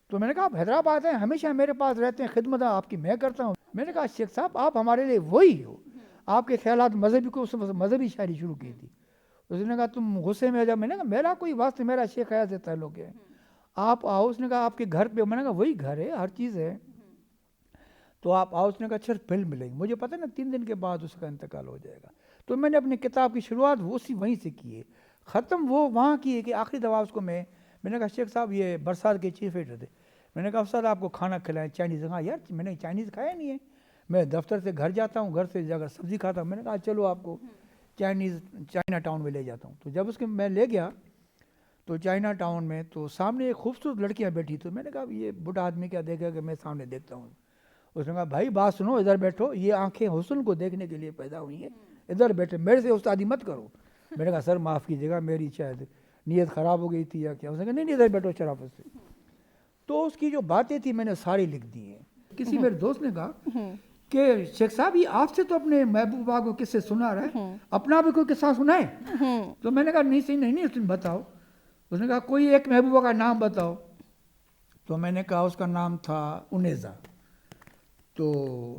[SPEAKER 2] तो मैंने कहा आप हैदराबाद हैं, हमेशा मेरे पास रहते हैं, खिदमत आपकी मैं करता हूँ। मैंने कहा शेख साहब आप हमारे लिए वही हो, आपके ख्यालात मजहबी को, मजहबी शायरी शुरू की थी। उसने कहा तुम गुस्से में आ जाओ। मैंने कहा मेरा कोई वास्ते, मेरा शेख हयात से ताल्लुक़ है, आप आओ। उसने कहा आपके घर पे, मैंने कहा वही घर है, हर चीज़ है, तो आप आओ। उसने कहा अच्छा फिर मिलेंगे। मुझे पता है ना 3 दिन के बाद उसका इंतकाल हो जाएगा। तो मैंने अपनी किताब की शुरुआत वो उसी वहीं से की है, ख़त्म वो वहाँ की है कि आखिरी दवा उसको मैंने कहा शेख साहब ये बरसात के चीफ एडिटर थे, मैंने कहा सर आपको खाना खिलाएं चाइनीज़। हाँ यार मैंने चाइनीज़ खाया नहीं है, मैं दफ्तर से घर जाता हूँ, घर से जाकर सब्ज़ी खाता हूँ। मैंने कहा चलो आपको चाइना टाउन में ले जाता हूँ। तो जब उसके मैं ले गया तो चाइना टाउन में, तो सामने एक खूबसूरत लड़कियाँ बैठी। तो मैंने कहा ये बुढ़ा आदमी क्या देखेगा कि मैं सामने देखता हूँ। उसने कहा भाई बात सुनो, इधर बैठो, ये आंखें हुस्न को देखने के लिए पैदा हुई हैं, इधर बैठे, मेरे से उस्तादी मत करो। मैंने कहा सर माफ़ कीजिएगा, मेरी शायद नीयत ख़राब हो गई थी या क्या। उसने कहा नहीं इधर बैठो शराफत से। तो उसकी जो बातें थी मैंने सारी लिख दी हैं। किसी मेरे दोस्त ने कहा कि शेख साहब ये आपसे तो अपने महबूबा को किससे सुना रहा है, अपना भी कोई किस्सा सुनाए। तो मैंने कहा नहीं सही नहीं, तुम बताओ। उसने कहा कोई एक महबूबा का नाम बताओ। तो मैंने कहा उसका नाम था उनेज़ा। तो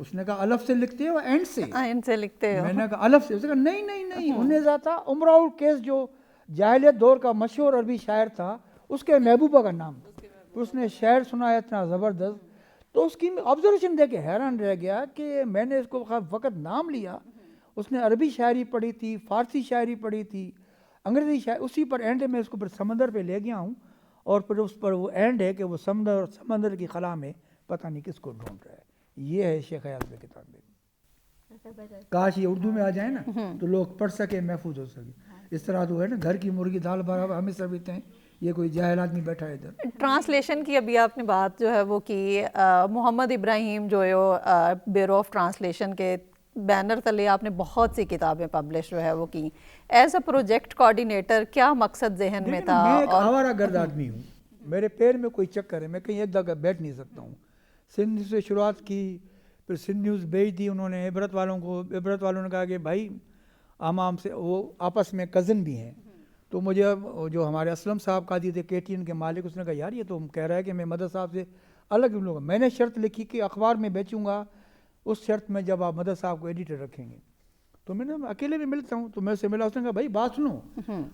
[SPEAKER 2] उसने कहा अलफ से लिखते हो एंड से?
[SPEAKER 1] एंड से लिखते हो।
[SPEAKER 2] मैंने कहा अलफ से। उसने कहा नहीं नहीं नहीं, उनेज़ा था उमराउल कैस जो जाहिलियत दौर का मशहूर अरबी शायर था, उसके महबूबा का नाम था। तो उसने शायर सुनाया इतना ज़बरदस्त, तो उसकी ऑब्जर्वेशन देके हैरान रह गया कि मैंने इसको वक़्त नाम लिया। उसने अरबी शायरी पढ़ी थी, फ़ारसी शायरी पढ़ी थी, अंग्रेज़ी शायरी, उसी पर एंड में इसको फिर समंदर पे ले गया हूँ, और फिर उस पर वो एंड है कि वो समंदर की खला में पता नहीं किसको ढूंढ रहा है। ये है शेख हयात की किताब में। काश ये उर्दू में आ जाए ना तो लोग पढ़ सके, महफूज हो सके। इस तरह तो है ना, घर की मुर्गी दाल बराबर हमें सब इतने हैं, ये कोई जाहिल आदमी बैठा है इधर।
[SPEAKER 1] ट्रांसलेशन की अभी आपने बात जो है वो की, मोहम्मद इब्राहिम जो है ब्यूरो ऑफ ट्रांसलेशन के बैनर तले आपने बहुत सी किताबें पब्लिश जो है वो की। एज अ प्रोजेक्ट कोऑर्डिनेटर क्या मकसद जहन में था?
[SPEAKER 2] मैं एक आवारा गर्द आदमी हूँ, मेरे पैर में कोई चक्कर है, मैं कहीं एक जगह बैठ नहीं सकता हूँ। सिंध से शुरुआत की, फिर सिंध न्यूज़ भेज दी उन्होंने इबरत वालों को। इबरत वालों ने कहा कि भाई आमाम से, वो आपस में कज़न भी हैं। तो मुझे जो हमारे असलम साहब कादी थे KTN के मालिक, उसने कहा यार ये तो कह रहा है कि मैं मदद साहब से अलग लूँगा। मैंने शर्त लिखी कि अखबार में बेचूँगा उस शर्त में जब आप मदद साहब को एडिटर रखेंगे। तो मैंने अकेले भी मिलता हूँ, तो मैं उससे मिला। उसने कहा भाई बात सुनो,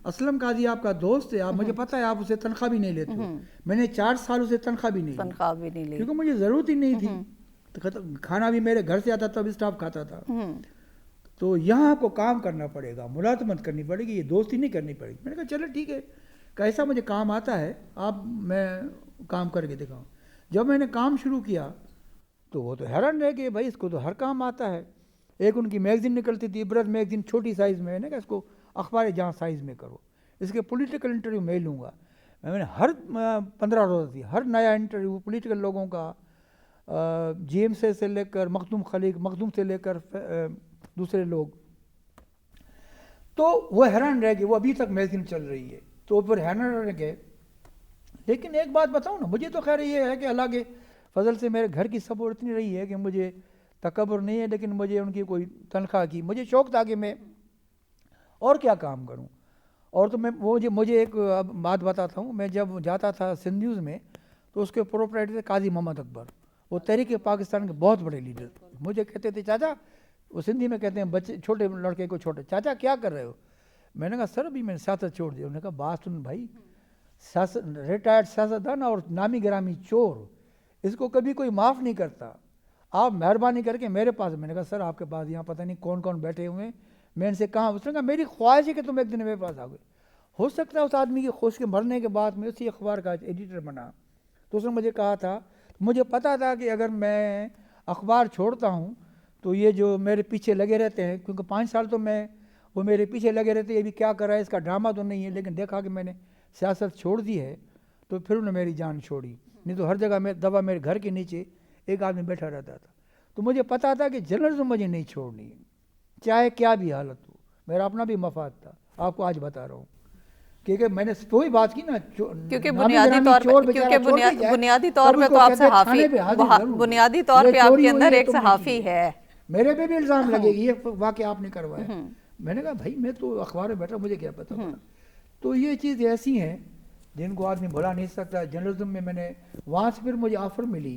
[SPEAKER 2] असलम कादी आपका दोस्त है, आप मुझे पता है आप उसे तनख्वाह भी नहीं लेते हो। मैंने 4 साल उसे तनख्वाह भी नहीं ली, क्योंकि मुझे ज़रूरत ही नहीं थी। तो खाना भी मेरे घर से आता था, स्टाफ खाता था। तो यहाँ आपको काम करना पड़ेगा, मुलाजमत करनी पड़ेगी, ये दोस्ती नहीं करनी पड़ेगी। मैंने कहा चलो ठीक है, कैसा मुझे काम आता है आप मैं काम करके दिखाऊँ। जब मैंने काम शुरू किया तो वो तो हैरान रह गए, भाई इसको तो हर काम आता है। एक उनकी मैगज़ीन निकलती थी, इबरत मैगज़ीन, छोटी साइज़ में, मैंने कहा इसको अखबार जहाँ साइज़ में करो, इसके पॉलिटिकल इंटरव्यू मैं लूँगा। मैंने हर 15 रोज़ थी, हर नया इंटरव्यू पॉलिटिकल लोगों का, GM से लेकर मखदूम खलीक, मखदूम से लेकर दूसरे लोग। तो वो हैरान रह गए, वो अभी तक मैगज़ीन चल रही है। तो फिर हैरान रह गए। लेकिन एक बात बताऊँ ना, मुझे तो खैर ये है कि अल्लाह के फजल से मेरे घर की सपोर्ट इतनी रही है कि मुझे तकब्बुर नहीं है, लेकिन मुझे उनकी कोई तनख्वाह की, मुझे शौक़ था कि मैं और क्या काम करूं। और तो मैं मुझे एक बात बताता हूं, मैं जब जाता था सिंध न्यूज़ में तो उसके प्रोपराइटर थे काजी मोहम्मद अकबर, वो तहरीक पाकिस्तान के बहुत बड़े लीडर। मुझे कहते थे चाचा, वो सिंधी में कहते हैं बच्चे, छोटे लड़के को छोटे, चाचा क्या कर रहे हो? मैंने कहा सर अभी मैंने सियासत छोड़ दी। उन्होंने कहा बात सुन भाई, रिटायर्ड सियासतदान और नामी गिरामी चोर, इसको कभी कोई माफ़ नहीं करता, आप मेहरबानी करके मेरे पास। मैंने कहा सर आपके पास यहाँ पता नहीं कौन कौन बैठे हुए हैं, मैं इनसे कहाँ। उसने कहा मेरी ख्वाहिश है कि तुम एक दिन मेरे पास आओगे। हो सकता है उस आदमी की खुश के मरने के बाद मैं उसी अखबार का एडिटर बना। तो उसने मुझे कहा था, मुझे पता था कि अगर मैं अखबार छोड़ता हूँ तो ये जो मेरे पीछे लगे रहते हैं, क्योंकि 5 साल तो वो मेरे पीछे लगे रहते, ये भी क्या कर रहा है, इसका ड्रामा तो नहीं है। लेकिन देखा कि मैंने सियासत छोड़ दी है तो फिर उन्होंने मेरी जान छोड़ी, नहीं तो हर जगह दवा मेरे घर के नीचे एक आदमी बैठा रहता था। तो मुझे पता था कि जर्नलिज्म मुझे नहीं छोड़नी है, चाहे क्या भी हालत हो। मेरा अपना भी मफाद था, आपको आज बता रहा हूँ। क्योंकि मैंने वही बात की ना,
[SPEAKER 1] क्योंकि बुनियादी तौर पे बुनियादी तौर पे तो आप सहाफ़ी, बुनियादी तौर पे आपके अंदर एक सहाफ़ी है।
[SPEAKER 2] मेरे पे भी इल्ज़ाम लगेगी ये वाक़या आपने करवाया। मैंने कहा भाई मैं तो अखबार में बैठा, मुझे क्या पता था। तो ये चीज़ ऐसी हैं जिनको आदमी भुला नहीं सकता। जर्नलिज्म में मैंने वहाँ से फिर मुझे ऑफ़र मिली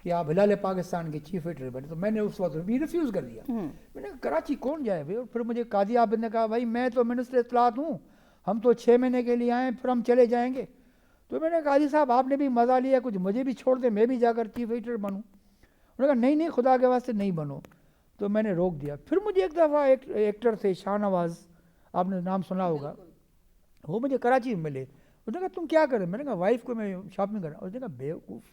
[SPEAKER 2] कि आप हिलाल पाकिस्तान के चीफ एडिटर बने, तो मैंने उस वक्त भी रिफ्यूज़ कर दिया। मैंने कहा कराची कौन जाए भाई। और फिर मुझे काजी आबिद ने कहा भाई मैं तो मिनिस्टर इत्तलात हूँ, हम तो 6 महीने के लिए आए, फिर हम चले जाएंगे। तो मैंने कहा काजी साहब आपने भी मज़ा लिया, कुछ मुझे भी छोड़ दे, मैं भी जाकर चीफ एडिटर बनूँ। उन्होंने कहा नहीं नहीं खुदा के वास्ते नहीं बनो। तो मैंने रोक दिया। फिर मुझे एक दफ़ा एक एक्टर थे शाहनवाज, आपने नाम सुना होगा, वो मुझे कराची में मिले। उसने कहा तुम क्या करें। मैंने कहा वाइफ को मैं शॉपिंग कर रहा हूँ। उसने कहा बेवकूफ़,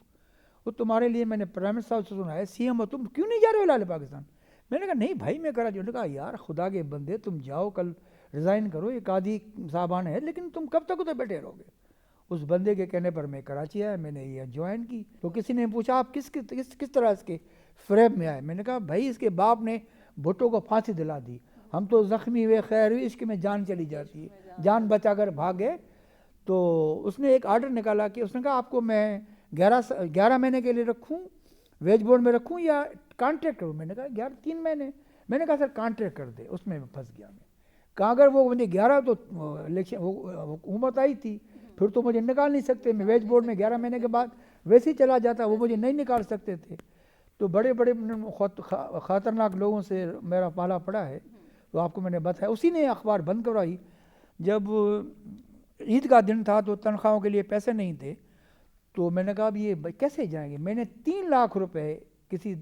[SPEAKER 2] वो तुम्हारे लिए मैंने प्राइम मिनिस्टर साहब से सुना है CM हो, तुम क्यों नहीं जा रहे हो हिलाल पाकिस्तान। मैंने कहा नहीं भाई मैं कराची। उन्होंने कहा यार खुदा के बंदे तुम जाओ, कल रिज़ाइन करो, ये कादी साहबान है, लेकिन तुम कब तक उधर बैठे रहोगे। उस बंदे के कहने पर मैं कराची आया, मैंने ये ज्वाइन की। तो किसी ने पूछा आप किस तरह इसके फ्रेम में आए। मैंने कहा भाई इसके बाप ने भुट्टो को फांसी दिला दी, हम तो ज़ख्मी हुए, खैर हुई, इसके में जान चली जाती है, जान बचा कर भागे। तो उसने एक आर्डर निकाला कि उसने कहा आपको मैं 11 महीने के लिए रखूँ, वेज बोर्ड में रखूँ या कॉन्ट्रैक्ट करूँ। मैंने कहा 3 महीने। मैंने कहा सर कॉन्ट्रैक्ट कर दे। उसमें मैं फंस गया। मैं कहा अगर वो मुझे 11 तो इलेक्शन हुकूमत आई थी, फिर तो मुझे निकाल नहीं सकते। मैं वेज बोर्ड में 11 महीने के बाद वैसे ही चला जाता, वो मुझे नहीं निकाल सकते थे। तो बड़े बड़े ख़तरनाक लोगों से मेरा पाला पड़ा है। तो आपको मैंने बताया, उसी ने अखबार बंद करवाई। जब ईद का दिन था तो तनख्वाहों के लिए पैसे नहीं थे, तो मैंने कहा अब ये कैसे जाएंगे। मैंने 3 लाख रुपए किसी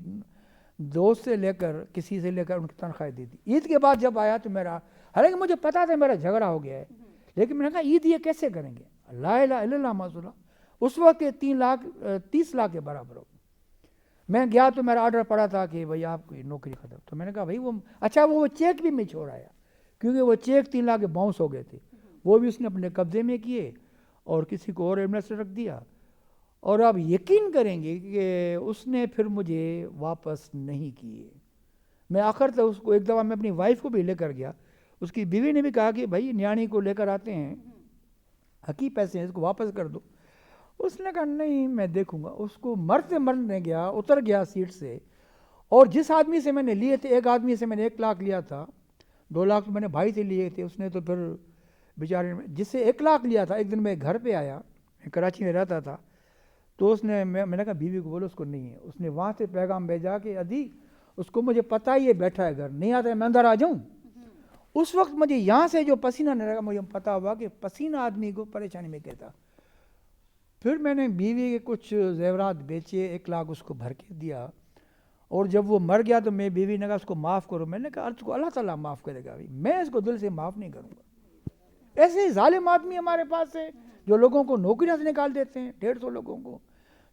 [SPEAKER 2] दोस्त से लेकर, किसी से लेकर उनकी तनख्वाह दी थी। ईद के बाद जब आया तो मेरा, हालांकि मुझे पता था मेरा झगड़ा हो गया है, लेकिन मैंने कहा ईद ये कैसे करेंगे, ला इलाहा इल्लल्लाह मौजूदा। उस वक्त के 30 लाख के बराबर हो। मैं गया तो मेरा ऑर्डर पड़ा था कि भाई आपकी नौकरी खत्म। तो मैंने कहा भाई वो अच्छा वो चेक भी मैं छोड़ आया, क्योंकि वो चेक 3 लाख के बाउंस हो गए थे, वो भी उसने अपने कब्जे में किए और किसी को और एडमिनिस्टर रख दिया। और आप यकीन करेंगे कि उसने फिर मुझे वापस नहीं किए। मैं आखिर तक उसको, एक दफ़ा मैं अपनी वाइफ को भी लेकर गया, उसकी बीवी ने भी कहा कि भाई न्याणी को लेकर आते हैं, हकी पैसे हैं, इसको वापस कर दो। उसने कहा नहीं मैं देखूंगा। उसको मरते मरने गया, उतर गया सीट से। और जिस आदमी से मैंने लिए थे, एक आदमी से मैंने 1 लाख लिया था, 2 लाख तो मैंने भाई से लिए थे, उसने तो फिर बेचारे, जिससे 1 लाख लिया था, एक दिन मैं घर पे आया, मैं कराची में रहता था, तो उसने मैंने कहा बीवी को बोलो उसको नहीं है। उसने वहाँ से पैगाम भेजा कि अदी उसको मुझे पता ही है बैठा है घर, नहीं आता है मैं अंदर आ जाऊँ। उस वक्त मुझे यहाँ से जो पसीना नहीं लगा, मुझे पता हुआ कि पसीना आदमी को परेशानी में कहता। फिर मैंने बीवी के कुछ जेवरात बेचे, 1 लाख उसको भर के दिया। और जब वो मर गया तो मैं बीवी ने कहा उसको माफ़ करो। मैंने कहा अर्थ को अल्लाह ताला माफ़ करेगा, भाई मैं इसको दिल से माफ़ नहीं करूँगा। ऐसे जालिम आदमी हमारे पास है जो लोगों को नौकरियाँ से निकाल देते हैं, 150 लोगों को,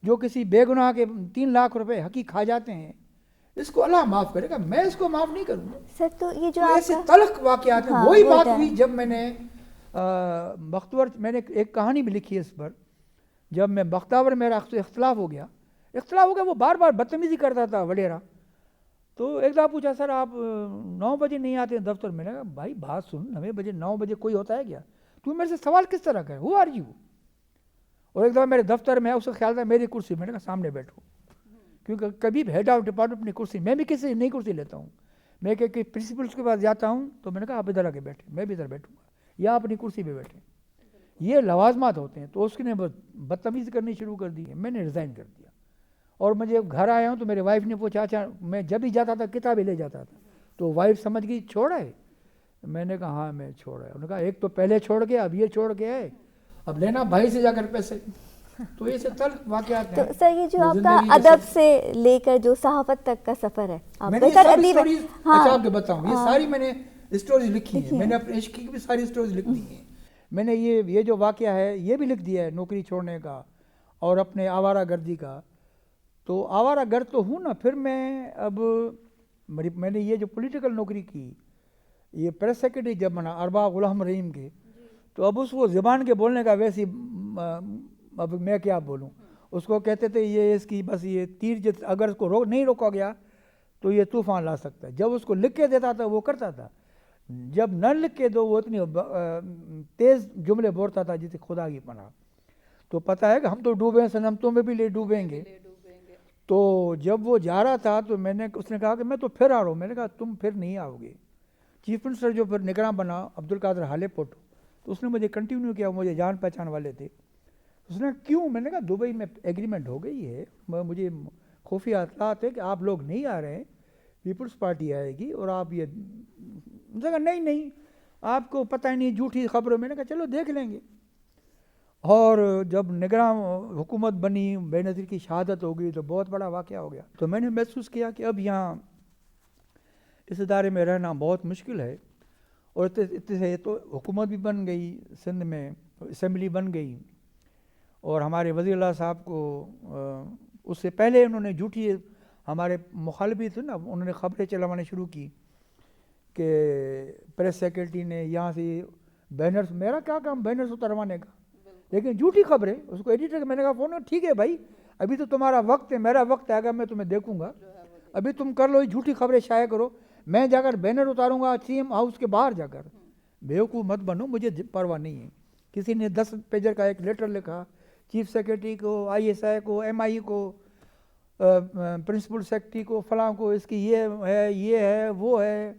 [SPEAKER 2] जो किसी बेगुनाह के 3 लाख रुपए हकी खा जाते हैं। इसको अल्लाह माफ़ करेगा, मैं इसको माफ़ नहीं करूँगा।
[SPEAKER 3] सर तो ये जो
[SPEAKER 2] तो ऐसे तलख वाक़यात हैं। वही बात हुई जब मैंने बख्तवर, मैंने एक कहानी भी लिखी है इस पर। जब मैं बख्तावर, मेरा इख्तलाफ हो गया, वो बार बार बदतमीज़ी करता था वडेरा। तो एक दफ़ा पूछा सर आप 9 बजे नहीं आते हैं दफ्तर। मैंने कहा भाई बात सुन, 9 बजे कोई होता है क्या, तू मेरे से सवाल किस तरह का है, हु आर यू। और एक दफ़ा मेरे दफ्तर में उसका ख्याल था मेरी कुर्सी, मैंने कहा सामने बैठो, क्योंकि कभी हेड ऑफ डिपार्टमेंट अपनी कुर्सी, मैं भी किसी नई कुर्सी लेता हूँ, मैं कि प्रिंसिपल्स के पास जाता हूँ तो मैंने कहा आप इधर आके बैठे, मैं भी इधर बैठूँगा, या अपनी कुर्सी पे बैठे। ये लवाजमात होते हैं। तो उसने बदतमीज़ी करनी शुरू कर दी, मैंने रिज़ाइन कर दिया। और मैं जब घर आया हूँ तो मेरे वाइफ ने पूछा, अच्छा मैं जब भी जाता था किताबें ले जाता था, तो वाइफ समझ गई छोड़ा है। मैंने कहा हाँ मैं छोड़ा है। उन्होंने कहा एक तो पहले छोड़ गया, अब ये छोड़ के है, अब लेना भाई से जाकर पैसे। तो ये सब तल्ख वाक़यात हैं।
[SPEAKER 3] तो सर ये जो आपका अदब से लेकर जो सहाफ़त तक का सफ़र है,
[SPEAKER 2] मैंने सारी स्टोरीज अच्छा आपको बताऊँ, ये सारी मैंने स्टोरीज लिखी है, मैंने अपने इश्क की भी सारी स्टोरीज लिख दी हैं। मैंने ये जो वाक़या है ये भी लिख दिया है, नौकरी छोड़ने का और अपने आवारा गर्दी का। तो आवारा गर्द तो हूँ ना। फिर मैं अब मैंने ये जो पॉलिटिकल नौकरी की, ये प्रेस सेक्रेटरी जब बना अरबाब गुलाम रहीम के, तो अब वो ज़बान के बोलने का वैसी, अब मैं क्या बोलूँ, उसको कहते थे ये इसकी बस ये तीर, अगर उसको नहीं रोका गया तो ये तूफ़ान ला सकता है। जब उसको लिख के देता था वो करता था। जब न लिख के दो वो इतनी तेज़ जुमले बोलता था जिसे खुदा की पनाह। तो पता है कि हम तो डूबे हैं सनम, तुम्हें भी ले डूबेंगे। तो जब वो जा रहा था तो उसने कहा कि मैं तो फिर आ रहा हूँ। मैंने कहा तुम फिर नहीं आओगे। चीफ मिनिस्टर जो फिर निगरान बना अब्दुल कादिर हालेपुट, तो उसने मुझे कंटिन्यू किया, मुझे जान पहचान वाले थे। उसने क्यों? मैंने कहा दुबई में एग्रीमेंट हो गई है, मुझे खुफिया इत्तलात है कि आप लोग नहीं आ रहे हैं, पीपल्स पार्टी आएगी और आप ये। उसने कहा नहीं नहीं आपको पता ही नहीं, झूठी खबरों। मैंने कहा चलो देख लेंगे। और जब निगरान हुकूमत बनी, बेनज़ीर की शहादत हो गई तो बहुत बड़ा वाक़या हो गया। तो मैंने महसूस किया कि अब यहाँ इस इदारे में रहना बहुत मुश्किल है। और इतने तो हुकूमत भी बन गई, सिंध में असम्बली बन गई, और हमारे वज़ीर साहब को उससे पहले उन्होंने झूठी, हमारे मुखालिफ थे ना, उन्होंने ख़बरें चलवानी शुरू की कि प्रेस सेक्रेटरी ने यहाँ से बैनर्स, मेरा क्या काम बैनर्स उतरवाने का, लेकिन झूठी खबरें। उसको एडिटर मैंने कहा फ़ोन, ठीक है भाई अभी तो तुम्हारा वक्त है, मेरा वक्त आएगा मैं तुम्हें देखूंगा, अभी तुम कर लो, झूठी खबरें शाया करो, मैं जाकर बैनर उतारूंगा सीएम हाउस के बाहर जाकर। बेवकूफ़ मत बनो, मुझे परवाह नहीं है। किसी ने 10 पेजर का एक लेटर लिखा चीफ सेक्रेटरी को, ISI को, MI को, प्रिंसिपल सेक्रेटरी को, फलां को, इसकी ये है वो है,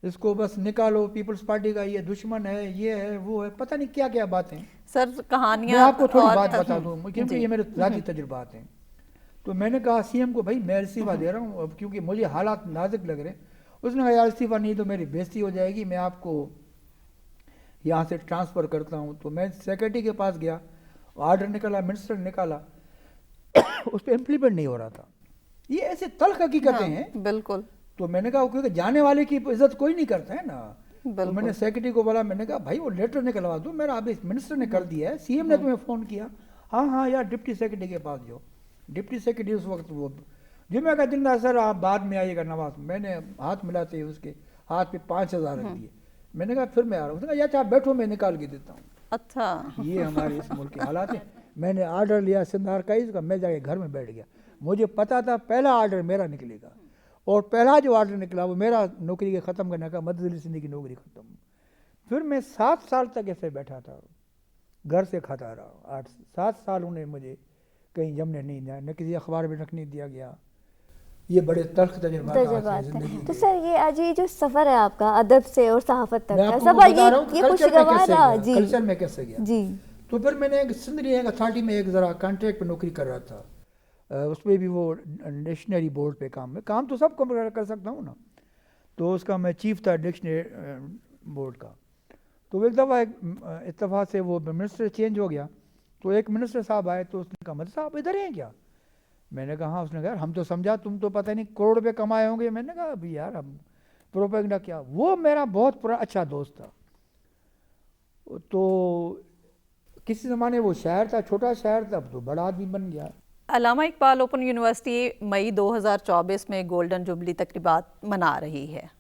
[SPEAKER 2] इसको बस निकालो, पीपल्स पार्टी का ये दुश्मन है, ये है वो है, पता नहीं क्या क्या बातें।
[SPEAKER 1] सर कहानियां,
[SPEAKER 2] मैं आपको थोड़ी बात बता दूं क्योंकि ये मेरे ज़ाती तजुर्बात हैं। तो मैंने कहा सीएम को भाई मैं इस्तीफ़ा दे रहा हूँ अब, क्योंकि मुझे हालात नाजुक लग रहे हैं। उसने कहा यार इस्तीफ़ा नहीं तो मेरी बेइज्जती हो जाएगी, मैं आपको यहाँ से ट्रांसफ़र करता हूँ। तो मैं सेक्रेटरी के पास गया, ऑर्डर निकाला, मिनिस्टर निकाला, उस पर इम्प्लीमेंट नहीं हो रहा था। ये ऐसे तल्ख हकीकतें हैं।
[SPEAKER 1] बिल्कुल।
[SPEAKER 2] तो मैंने कहा क्योंकि जाने वाले की इज्जत कोई नहीं करता है ना। तो मैंने सेक्रेटरी को बोला, मैंने कहा भाई वो लेटर निकलवा दो, मेरा अभी मिनिस्टर ने कर दिया है, सीएम ने तुम्हें फ़ोन किया। हाँ यार डिप्टी सेक्रेटरी के पास जाओ। डिप्टी सेक्रेटरी उस वक्त वो जुम्मे का दिन था, सर आप बाद में आइएगा नवाज। मैंने हाथ मिलाते ही उसके हाथ पे 5,000 रख दिए। मैंने कहा फिर मैं आ रहा हूँ। उसने कहा यार आप बैठो मैं निकाल के देता हूँ।
[SPEAKER 1] अच्छा,
[SPEAKER 2] ये हमारे इस मुल्क के हालात हैं। मैंने आर्डर लिया सिंध आर्काइव्स का, मैं जाके घर में बैठ गया। मुझे पता था पहला आर्डर मेरा निकलेगा, और पहला जो आर्डर निकला वो मेरा नौकरी के ख़त्म करने का, मदरसा सिंधी की नौकरी ख़त्म। फिर मैं 7 साल तक ऐसे बैठा था, घर से खाता रहा। 7 साल उन्हें मुझे कहीं जमने नहीं दिया, न किसी अखबार में रखने दिया गया। ये बड़े तल्ख तजुर्बात हैं।
[SPEAKER 3] तो सर ये आज ये जो सफ़र है आपका अदब से और सहाफ़त तक का, सब ये
[SPEAKER 2] खुशगवार
[SPEAKER 3] रहा जी,
[SPEAKER 2] कल्चर में कैसे गया जी। तो फिर मैंने सिंध एक अथॉरिटी में एक ज़रा कॉन्ट्रैक्ट पे नौकरी कर रहा था, उसमें भी वो डिक्शनरी बोर्ड पे काम तो सब कर सकता हूँ ना। तो उसका मैं चीफ था डिक्शनरी बोर्ड का। तो एक दफ़ा इत्तेफाक से वो मिनिस्टर चेंज हो गया, तो एक मिनिस्टर साहब आए, तो उसने कहा मदर साहब इधर हैं क्या? मैंने कहा हाँ। उसने कहा हम तो समझा तुम तो पता नहीं करोड़ रुपये कमाए होंगे। मैंने कहा अभी यार हम प्रोपेगेंडा क्या। वो मेरा बहुत अच्छा दोस्त था। तो किसी ज़माने वो शहर था, छोटा शहर था, अब तो बड़ा आदमी बन गया।
[SPEAKER 1] अल्लामा इकबाल ओपन यूनिवर्सिटी मई 2024 में गोल्डन जुबली तकरीबात मना रही है।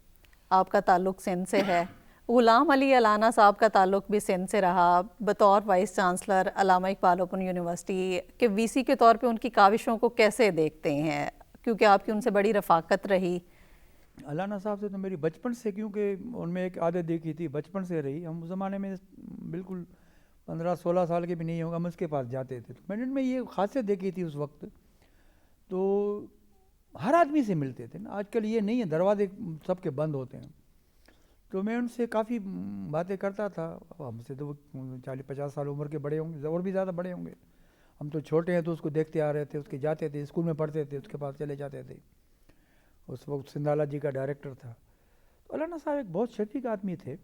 [SPEAKER 1] आपका ताल्लुक़ सिंध से है, ग़ुलाम अली अलाना साहब का ताल्लुक़ भी सिंध से रहा। बतौर vice chancellor Allama Iqbal open university के VC के तौर पे उनकी काविशों को कैसे देखते हैं, क्योंकि आपकी उनसे बड़ी रफ़ाकत रही?
[SPEAKER 2] अलाना साहब से तो मेरी बचपन से, क्योंकि उनमें एक आदत देखी थी, बचपन से रही। हम उस ज़माने में बिल्कुल 15-16 साल के भी नहीं होगा, हम उसके पास जाते थे। तो मैंने उनमें ये खासियत देखी थी उस वक्त, तो हर आदमी से मिलते थे ना। आजकल ये नहीं है, दरवाजे सबके बंद होते हैं। तो मैं उनसे काफ़ी बातें करता था। हमसे तो 40-50 साल उम्र के बड़े होंगे, और भी ज़्यादा बड़े होंगे। हम तो छोटे हैं तो उसको देखते आ रहे थे, उसके जाते थे, स्कूल में पढ़ते थे, उसके पास चले जाते थे। उस वक्त सिंधाला जी का डायरेक्टर था। तो अलाना साहब एक बहुत शफीक आदमी थे।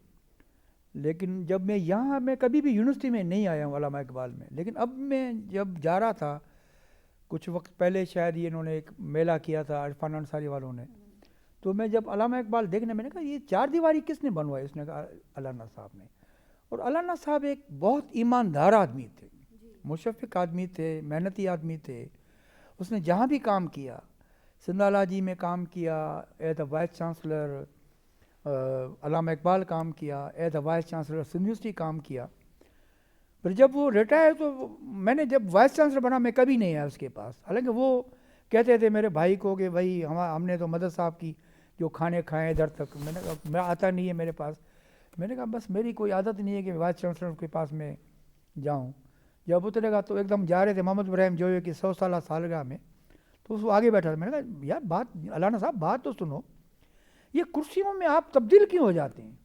[SPEAKER 2] लेकिन जब मैं यहाँ, मैं कभी भी यूनिवर्सिटी में नहीं आया हूँ अल्लामा इकबाल में, लेकिन अब मैं जब जा रहा था, कुछ वक्त पहले शायद ये इन्होंने एक मेला किया था इरफान अंसारी वालों ने, तो मैं जब अल्लामा इकबाल देखने, मैंने कहा ये 4 दीवारी किसने बनवाई? उसने कहा अलाना साहब ने। और अलाना साहब एक बहुत ईमानदार आदमी थे, मुशफ़िक़ आदमी थे, मेहनती आदमी थे। उसने जहाँ भी काम किया, सिंधाला जी में काम किया as a vice chancellor, Allama Iqbal काम किया as a vice chancellor, Sindh university काम किया। फिर जब वो रिटायर, तो मैंने जब वाइस चांसलर बना मैं कभी नहीं आया उसके पास। हालांकि वो कहते थे मेरे भाई को कि भाई हमने तो मदद साहब की जो खाने खाए इधर तक। मैंने कहा मैं आता नहीं है मेरे पास, मैंने कहा बस मेरी कोई आदत नहीं है कि वाइस चांसलर के पास में जाऊं। जब उतरेगा तो एकदम जा रहे थे मोहम्मद इब्राहिम जोए की 100 साल सालगिरह में, तो उसको आगे बैठा था। मैंने कहा यार बात, अलाना साहब बात तो सुनो, ये कुर्सियों में आप तब्दील क्यों हो जाते हैं?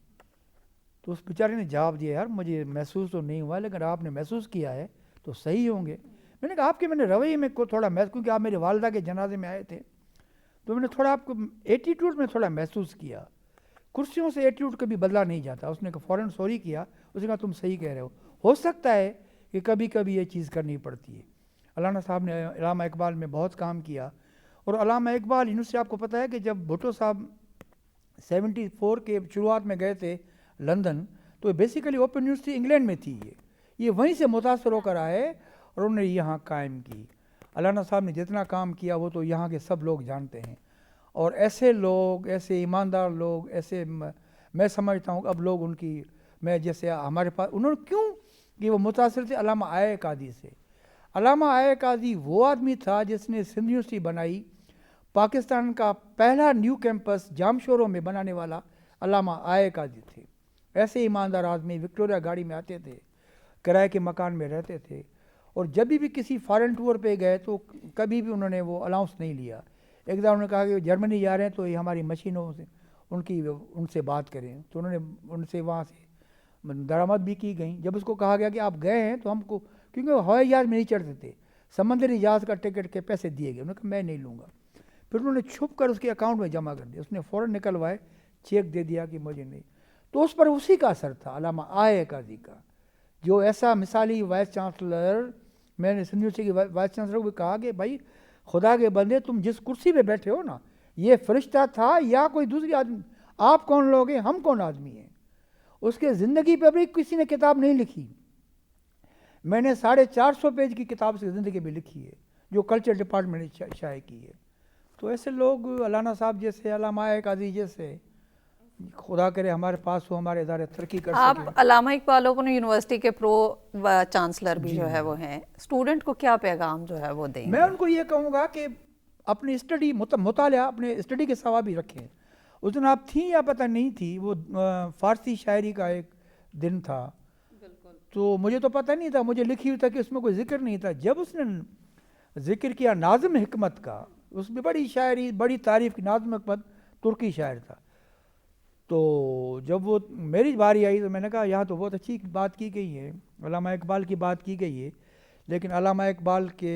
[SPEAKER 2] तो उस बेचारे ने जवाब दिया, यार मुझे महसूस तो नहीं हुआ, लेकिन आपने महसूस किया है तो सही होंगे। मैंने कहा आपके मैंने रवैये में को थोड़ा महसूस, क्योंकि आप मेरे वालदा के जनाजे में आए थे, तो मैंने थोड़ा आपको एटीट्यूड में थोड़ा महसूस किया। कुर्सियों से एटीट्यूड कभी बदला नहीं जाता। उसने फ़ौरन सॉरी किया, उसने कहा तुम सही कह रहे हो सकता है कि कभी कभी ये चीज़ करनी पड़ती है। अलाना साहब ने अल्लामा इकबाल में बहुत काम किया, और अल्लामा इकबाल यूनिवर्सिटी, आपको पता है कि जब भुट्टो साहब 74 के शुरुआत में गए थे लंदन, तो बेसिकली ओपन यूनिवर्सिटी इंग्लैंड में थी, ये वहीं से मुतासर होकर आए और उन्होंने यहाँ कायम की। अलाना साहब ने जितना काम किया वो तो यहाँ के सब लोग जानते हैं, और ऐसे लोग, ऐसे ईमानदार लोग, ऐसे मैं समझता हूँ अब लोग उनकी, मैं जैसे हमारे पास उन्होंने क्यों कि वो मुतासर थे अल्लामा आय कादी से। अल्लामा आय कादी वो आदमी था जिसने सिंध यूनिवर्सिटी बनाई, पाकिस्तान का पहला न्यू कैंपस जामशोरों में बनाने वाला अल्लामा आय कादी थे। ऐसे ईमानदार आदमी विक्टोरिया गाड़ी में आते थे, किराए के मकान में रहते थे, और जब भी किसी फॉरेन टूर पे गए तो कभी भी उन्होंने वो अलाउंस नहीं लिया। एक बार उन्होंने कहा कि जर्मनी जा रहे हैं तो ये हमारी मशीनों से उनसे बात करें, तो उन्होंने उनसे वहाँ से दरामद भी की गई। जब उसको कहा गया कि आप गए हैं तो हमको, क्योंकि वो हवाई जहाज़ में नहीं चढ़ते थे, समंदरी जहाज़ का टिकट के पैसे दिए गए। उन्होंने कहा मैं नहीं लूँगा। फिर उन्होंने छुप कर उसके अकाउंट में जमा कर दिया, उसने फ़ौरन निकलवाए, चेक दे दिया कि मुझे नहीं। तो उस पर उसी का असर था अल्लामा आय कादी का, जो ऐसा मिसाली वाइस चांसलर, मैंने सिंध यूनिवर्सिटी के वाइस चांसलर को भी कहा कि भाई खुदा के बंदे तुम जिस कुर्सी पे बैठे हो ना, ये फरिश्ता था या कोई दूसरी आदमी, आप कौन लोग हैं, हम कौन आदमी हैं। उसके ज़िंदगी पर भी किसी ने किताब नहीं लिखी। मैंने 450 पेज की किताब उसकी ज़िंदगी में लिखी है, जो कल्चर डिपार्टमेंट ने शाये की है। तो ऐसे लोग अलाना साहब जैसे, अल्लामा आय कादी जैसे, खुदा करे हमारे पास हो, हमारे इदारे तरक्की कर
[SPEAKER 1] आप
[SPEAKER 2] सकें।
[SPEAKER 1] अल्लामा इकबाल ओपन यूनिवर्सिटी के प्रो चांसलर भी जो है वो हैं, स्टूडेंट को क्या पैगाम जो है वो देंगे?
[SPEAKER 2] मैं उनको ये कहूँगा कि अपनी स्टडी मुताला अपने स्टडी के सवा भी रखें। उस दिन आप थी या पता नहीं थी, वो फ़ारसी शायरी का एक दिन था, तो मुझे तो पता नहीं था, मुझे लिखी हुई था कि उसमें कोई जिक्र नहीं था। जब उसने जिक्र किया नाज़िम हिकमत का, उसमें बड़ी शायरी, बड़ी तारीफ़ की। नाज़िम हिकमत तुर्की शायर था। तो जब वो मेरी बारी आई तो मैंने कहा यहाँ तो बहुत अच्छी बात की गई है, अल्लामा इकबाल की बात की गई है, लेकिन अल्लामा इकबाल के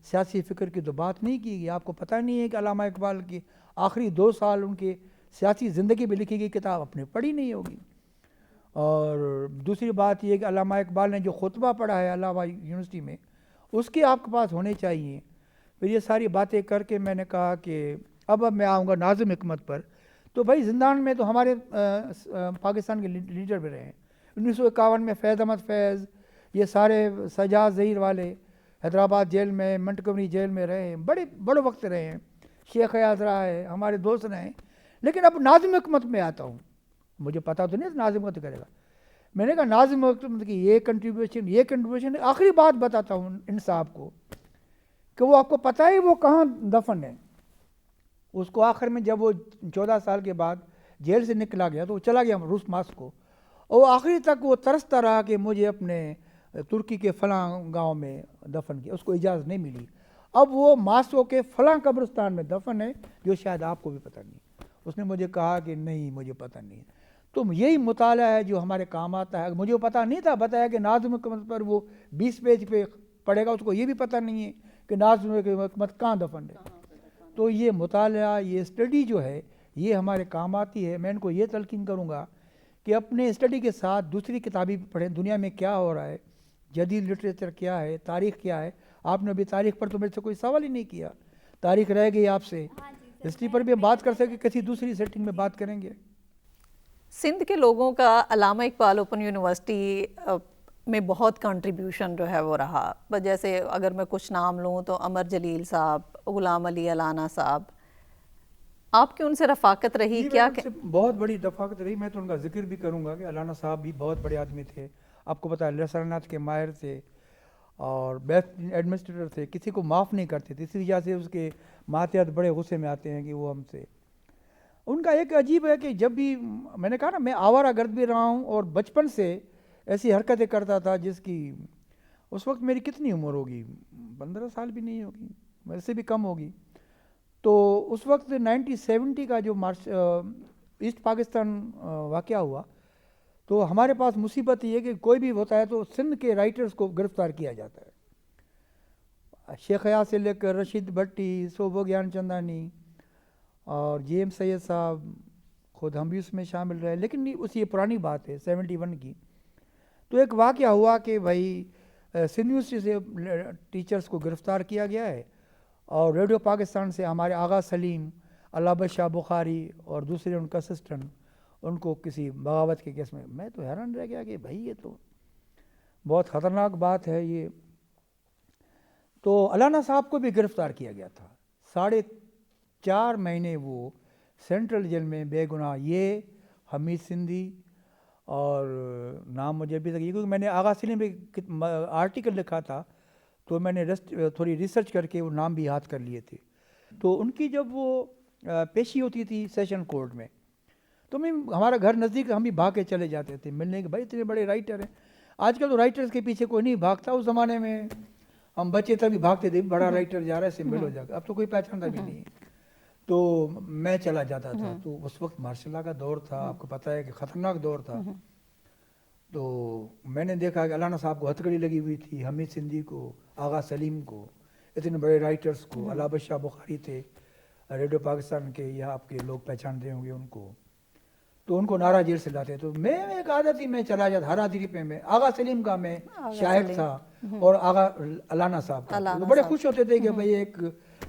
[SPEAKER 2] सियासी फ़िक्र की तो बात नहीं की गई। आपको पता नहीं है कि अल्लामा इकबाल की आखिरी 2 साल उनके सियासी ज़िंदगी में लिखी गई किताब आपने पढ़ी नहीं होगी। और दूसरी बात यह कि अल्लामा इकबाल ने जो खुतबा पढ़ा है अल्लामा यूनिवर्सिटी में, उसके आपके पास होने चाहिए। फिर ये सारी बातें करके मैंने कहा कि अब मैं आऊँगा नाज़िम हिकमत पर। तो भाई ज़िंदान में तो हमारे पाकिस्तान के लीडर भी रहे हैं। 1951 में फैज़ अहमद फैज़, ये सारे सजाद ज़हीर वाले हैदराबाद जेल में, मंटगोमरी जेल में रहे हैं, बड़े वक्त रहे हैं। शेख याद रहा है, हमारे दोस्त रहे हैं। लेकिन अब नाज़िम हिकमत में आता हूँ, मुझे पता तो नहीं नाज़िम हिकमत करेगा। मैंने कहा नाज़िम हिकमत की ये कंट्रीब्यूशन। आखिरी बात बताता हूँ इन साहब को कि वो आपको पता है वो कहाँ दफन है। उसको आखिर में जब वो 14 साल के बाद जेल से निकला गया तो वो चला गया रूस मास्को, और आखिरी तक वो तरसता रहा कि मुझे अपने तुर्की के फ़लाँ गांव में दफन किया, उसको इजाज़त नहीं मिली। अब वो मास्को के फ़लाँ कब्रिस्तान में दफन है, जो शायद आपको भी पता नहीं। उसने मुझे कहा कि नहीं मुझे पता नहीं। तो यही मुताला है जो हमारे काम आता है। मुझे पता नहीं था, बताया कि नाज़िम हिकमत पर वो 20 पेज पे पढ़ेगा, उसको ये भी पता नहीं है कि नाज़िम हिकमत कहाँ दफन है। तो ये मुताला, ये स्टडी जो है ये हमारे काम आती है। मैं इनको ये तलकीन करूँगा कि अपने स्टडी के साथ दूसरी किताबें भी पढ़ें, दुनिया में क्या हो रहा है, जदीद लिटरेचर क्या है, तारीख़ क्या है। आपने अभी तारीख़ पर तो मेरे से कोई सवाल ही नहीं किया, तारीख़ रह गई आपसे। हिस्ट्री पर भी हम बात कर सके, किसी दूसरी सेटिंग में बात करेंगे।
[SPEAKER 1] सिंध के लोगों का अल्लामा इकबाल ओपन यूनिवर्सिटी में बहुत कंट्रीब्यूशन जो है वो रहा। बस जैसे अगर मैं कुछ नाम लूँ तो अमर जलील साहब, ग़ुलाम अली अलाना साहब, आपकी उनसे रफ़ाकत रही क्या?
[SPEAKER 2] बहुत बड़ी रफ़ाकत रही। मैं तो उनका जिक्र भी करूँगा कि अलाना साहब भी बहुत बड़े आदमी थे। आपको पता है लसरनाथ के माहिर थे और बेस्ट एडमिनिस्ट्रेटर थे, किसी को माफ़ नहीं करते थे। इसी वजह से उसके मातहत बड़े गुस्से में आते हैं कि वो हमसे उनका एक अजीब है कि जब भी मैंने कहा ना, मैं आवारा गर्द भी रहा हूँ और बचपन से ऐसी हरकतें करता था जिसकी उस वक्त मेरी कितनी उम्र होगी, 15 साल भी नहीं होगी, वैसे भी कम होगी। तो उस वक्त 1970 का जो ईस्ट पाकिस्तान वाक़या हुआ, तो हमारे पास मुसीबत ये कि कोई भी होता है तो सिंध के राइटर्स को गिरफ़्तार किया जाता है। शेख हयात से लेकर रशीद भट्टी, सोबो ज्ञान चंदानी और JM सैयद साहब, खुद हम भी उसमें शामिल रहे। लेकिन उस ये पुरानी बात है 71 की। तो एक वाक़या हुआ कि भाई सिंध यूनिवर्सिटी से टीचर्स को गिरफ़्तार किया गया है और रेडियो पाकिस्तान से हमारे आगा सलीम, अलाबत शाह बुखारी और दूसरे उनका असिस्टेंट, उनको किसी बगावत के केस में। मैं तो हैरान रह गया कि भाई ये तो बहुत ख़तरनाक बात है ये। तो अलाना साहब को भी गिरफ़्तार किया गया था, 4.5 महीने वो सेंट्रल जेल में बेगुनाह, ये हमीद सिंधी और नाम मुझे अभी तक, क्योंकि मैंने आगा सलीम में आर्टिकल लिखा था तो मैंने थोड़ी रिसर्च करके वो नाम भी याद कर लिए थे। तो उनकी जब वो पेशी होती थी सेशन कोर्ट में, तो हमारा घर नज़दीक, हम भी भाग के चले जाते थे मिलने के, भाई इतने बड़े राइटर हैं। आजकल तो राइटर्स के पीछे कोई नहीं भागता, उस ज़माने में हम बच्चे तभी भागते थे, बड़ा राइटर जा रहा है, से मिलो जाकर। अब तो कोई पहचानता भी नहीं है। तो मैं चला जाता था। तो उस वक्त मार्शल लॉ का दौर था, आपको पता है कि ख़तरनाक दौर था। तो मैंने देखा कि अलाना साहब को हथकड़ी लगी हुई थी, हमीद सिंधी को, आगा सलीम को, इतने बड़े राइटर्स को, अलाबत शाह बुखारी थे रेडियो पाकिस्तान के, यहाँ आपके लोग पहचानते होंगे उनको, तो उनको नारा जेल से लाते। तो मैं एक आदत ही, मैं चला जाता हरादरी पे, में आगा सलीम का मैं शायद था और आगा अलाना साहब का। तो बड़े खुश होते थे कि भाई एक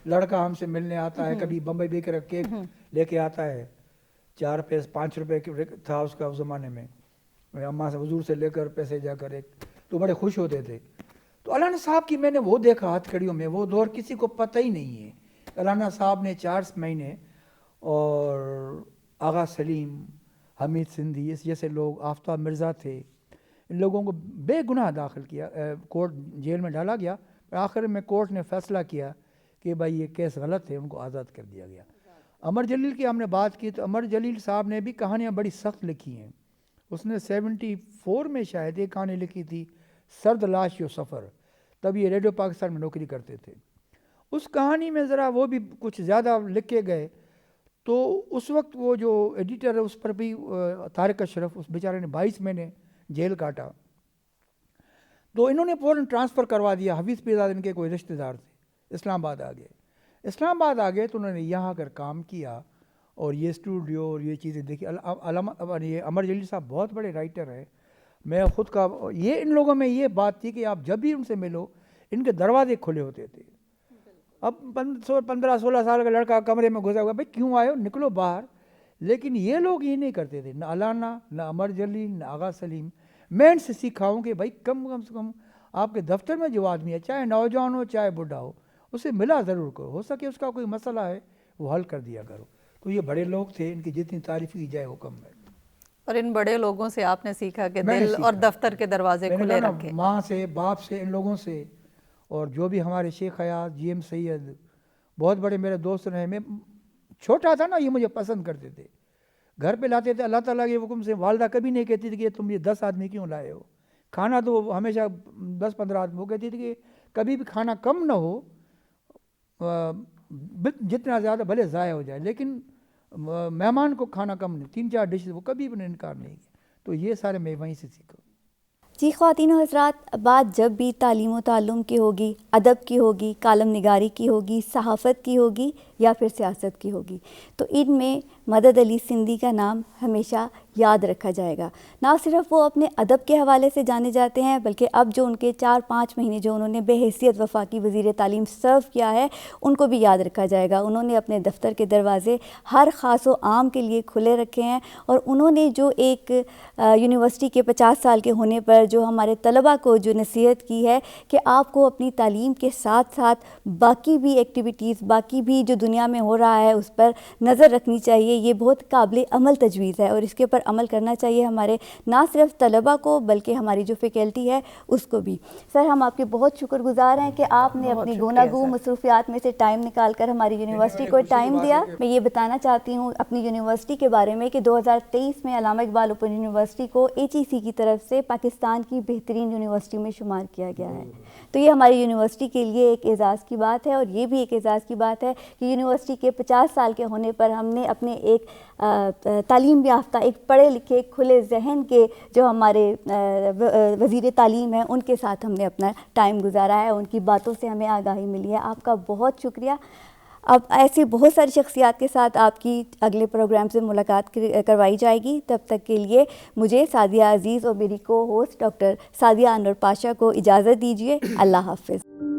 [SPEAKER 2] लड़का हमसे मिलने आता है, कभी बम्बई बेकर केक लेके आता है, 4 पैसे 5 रुपए था उसका उस ज़माने में, अम्मा से हुजूर से लेकर पैसे जाकर एक, तो बड़े खुश होते थे। तो अलाना साहब की मैंने वो देखा हथकड़ियों में, वो दौर किसी को पता ही नहीं है। अलाना साहब ने 4 महीने और आगा सलीम, हमीद सिंधी, इस जैसे लोग, आफ्ताब मिर्ज़ा थे, इन लोगों को बेगुनाह दाखिल किया, कोर्ट जेल में डाला गया। आखिर में कोर्ट ने फैसला किया कि भाई ये केस गलत है, उनको आज़ाद कर दिया गया। अमर जलील की हमने बात की, तो अमर जलील साहब ने भी कहानियाँ बड़ी सख्त लिखी हैं। उसने 74 में शायद एक कहानी लिखी थी, सर्द लाश यो सफ़र, तब ये रेडियो पाकिस्तान में नौकरी करते थे। उस कहानी में ज़रा वो भी कुछ ज़्यादा लिख के गए, तो उस वक्त वो जो एडिटर है उस पर भी तारिक अशरफ, उस बेचारे ने 22 महीने जेल काटा। तो इन्होंने फ़ौरन ट्रांसफ़र करवा दिया, हफीज़ पीरजादा इनके कोई रिश्तेदार थे, इस्लामाबाद आ गए। इस्लामाबाद आ गए तो उन्होंने यहाँ आकर काम किया और ये स्टूडियो और ये चीज़ें देखी। ये अमर जलील साहब बहुत बड़े राइटर हैं। मैं ख़ुद का, ये इन लोगों में ये बात थी कि आप जब भी उनसे मिलो, इनके दरवाजे खुले होते थे। अब 15-16 साल का लड़का कमरे में घुसा हुआ, भाई क्यों आए हो, निकलो बाहर। लेकिन ये लोग ये नहीं करते थे, न अलाना, न अमर जलील, न आगा सलीम। मैं इनसे सीखा हूँ कि भाई कम से कम आपके दफ्तर में जो आदमी है, चाहे नौजवान हो चाहे बुढ़ा हो, उसे मिला ज़रूर करो, हो सके उसका कोई मसला है वो हल कर दिया करो। तो ये बड़े लोग थे, इनकी जितनी तारीफ़ की जाए वो कम है।
[SPEAKER 1] और इन बड़े लोगों से आपने सीखा कि दिल और दफ्तर के दरवाजे खुले रखें।
[SPEAKER 2] माँ से, बाप से, इन लोगों से, और जो भी हमारे शेख हयात, JM सैयद, बहुत बड़े मेरे दोस्त रहे। मैं छोटा था ना, ये मुझे पसंद करते थे, घर पे लाते थे, अल्लाह ताला के हुक्म से। वालदा कभी नहीं कहती थी कि तुम ये 10 आदमी क्यों लाए हो। खाना तो हमेशा 10-15 आदमी, वो कहती थी कि कभी भी खाना कम ना हो, जितना ज़्यादा भले ज़ाया हो जाए, लेकिन मेहमान को खाना कम नहीं, 3-4 डिशेज, वो कभी भी इनकार नहीं किया। तो ये सारे मैं वहीं से सीखा।
[SPEAKER 3] जी ख़वातीन व हज़रात, बात जब भी तालीम व ताल्लुम की होगी, अदब की होगी, कालम निगारी की होगी, सहाफ़त की होगी या फिर सियासत की होगी, तो इनमें मदद अली सिंधी का नाम हमेशा याद रखा जाएगा। ना सिर्फ वो अपने अदब के हवाले से जाने जाते हैं, बल्कि अब जो उनके 4-5 महीने जो उन्होंने बेहैसियत वफाकी वज़ीर तालीम सर्व किया है, उनको भी याद रखा जाएगा। उन्होंने अपने दफ्तर के दरवाज़े हर ख़ास व आम के लिए खुले रखे हैं, और उन्होंने जो एक यूनिवर्सिटी के 50 साल के होने पर जो हमारे तलबा को जो नसीहत की है कि आपको अपनी तालीम के साथ साथ बाकी भी एक्टिविटीज़, बाकी भी जो दुनिया में हो रहा है उस पर नज़र रखनी चाहिए। ये बहुत काबिल अमल तजवीज़ है और इसके ऊपर अमल करना चाहिए हमारे ना सिर्फ तलबा को बल्कि हमारी जो फैकल्टी है उसको भी। सर हम आपके बहुत शुक्रगुजार हैं कि आपने अपनी गुनागू मसरूफियात में से टाइम निकाल कर हमारी यूनिवर्सिटी को टाइम दिया। मैं ये बताना चाहती हूँ अपनी यूनिवर्सिटी के बारे में कि 2023 में अल्लामा इकबाल ओपन यूनिवर्सिटी को HEC की तरफ से पाकिस्तान की बेहतरीन यूनिवर्सिटी में शुमार किया गया है। तो ये हमारी यूनिवर्सिटी के लिए एक एज़ाज़ की बात है और ये भी एक एज़ाज़ की बात है कि यूनिवर्सिटी के 50 साल के होने पर हमने अपने एक तालीम याफ्ता, एक पढ़े लिखे खुले जहन के जो हमारे वज़ीर तालीम हैं उनके साथ हमने अपना टाइम गुजारा है, उनकी बातों से हमें आगाही मिली है। आपका बहुत शुक्रिया। अब ऐसी बहुत सारी शख्सियात के साथ आपकी अगले प्रोग्राम से मुलाकात करवाई जाएगी। तब तक के लिए मुझे सादिया अजीज़ और मेरी को होस्ट डॉक्टर सादिया अनवर पाशा को इजाज़त दीजिए। अल्लाह हाफ़िज़।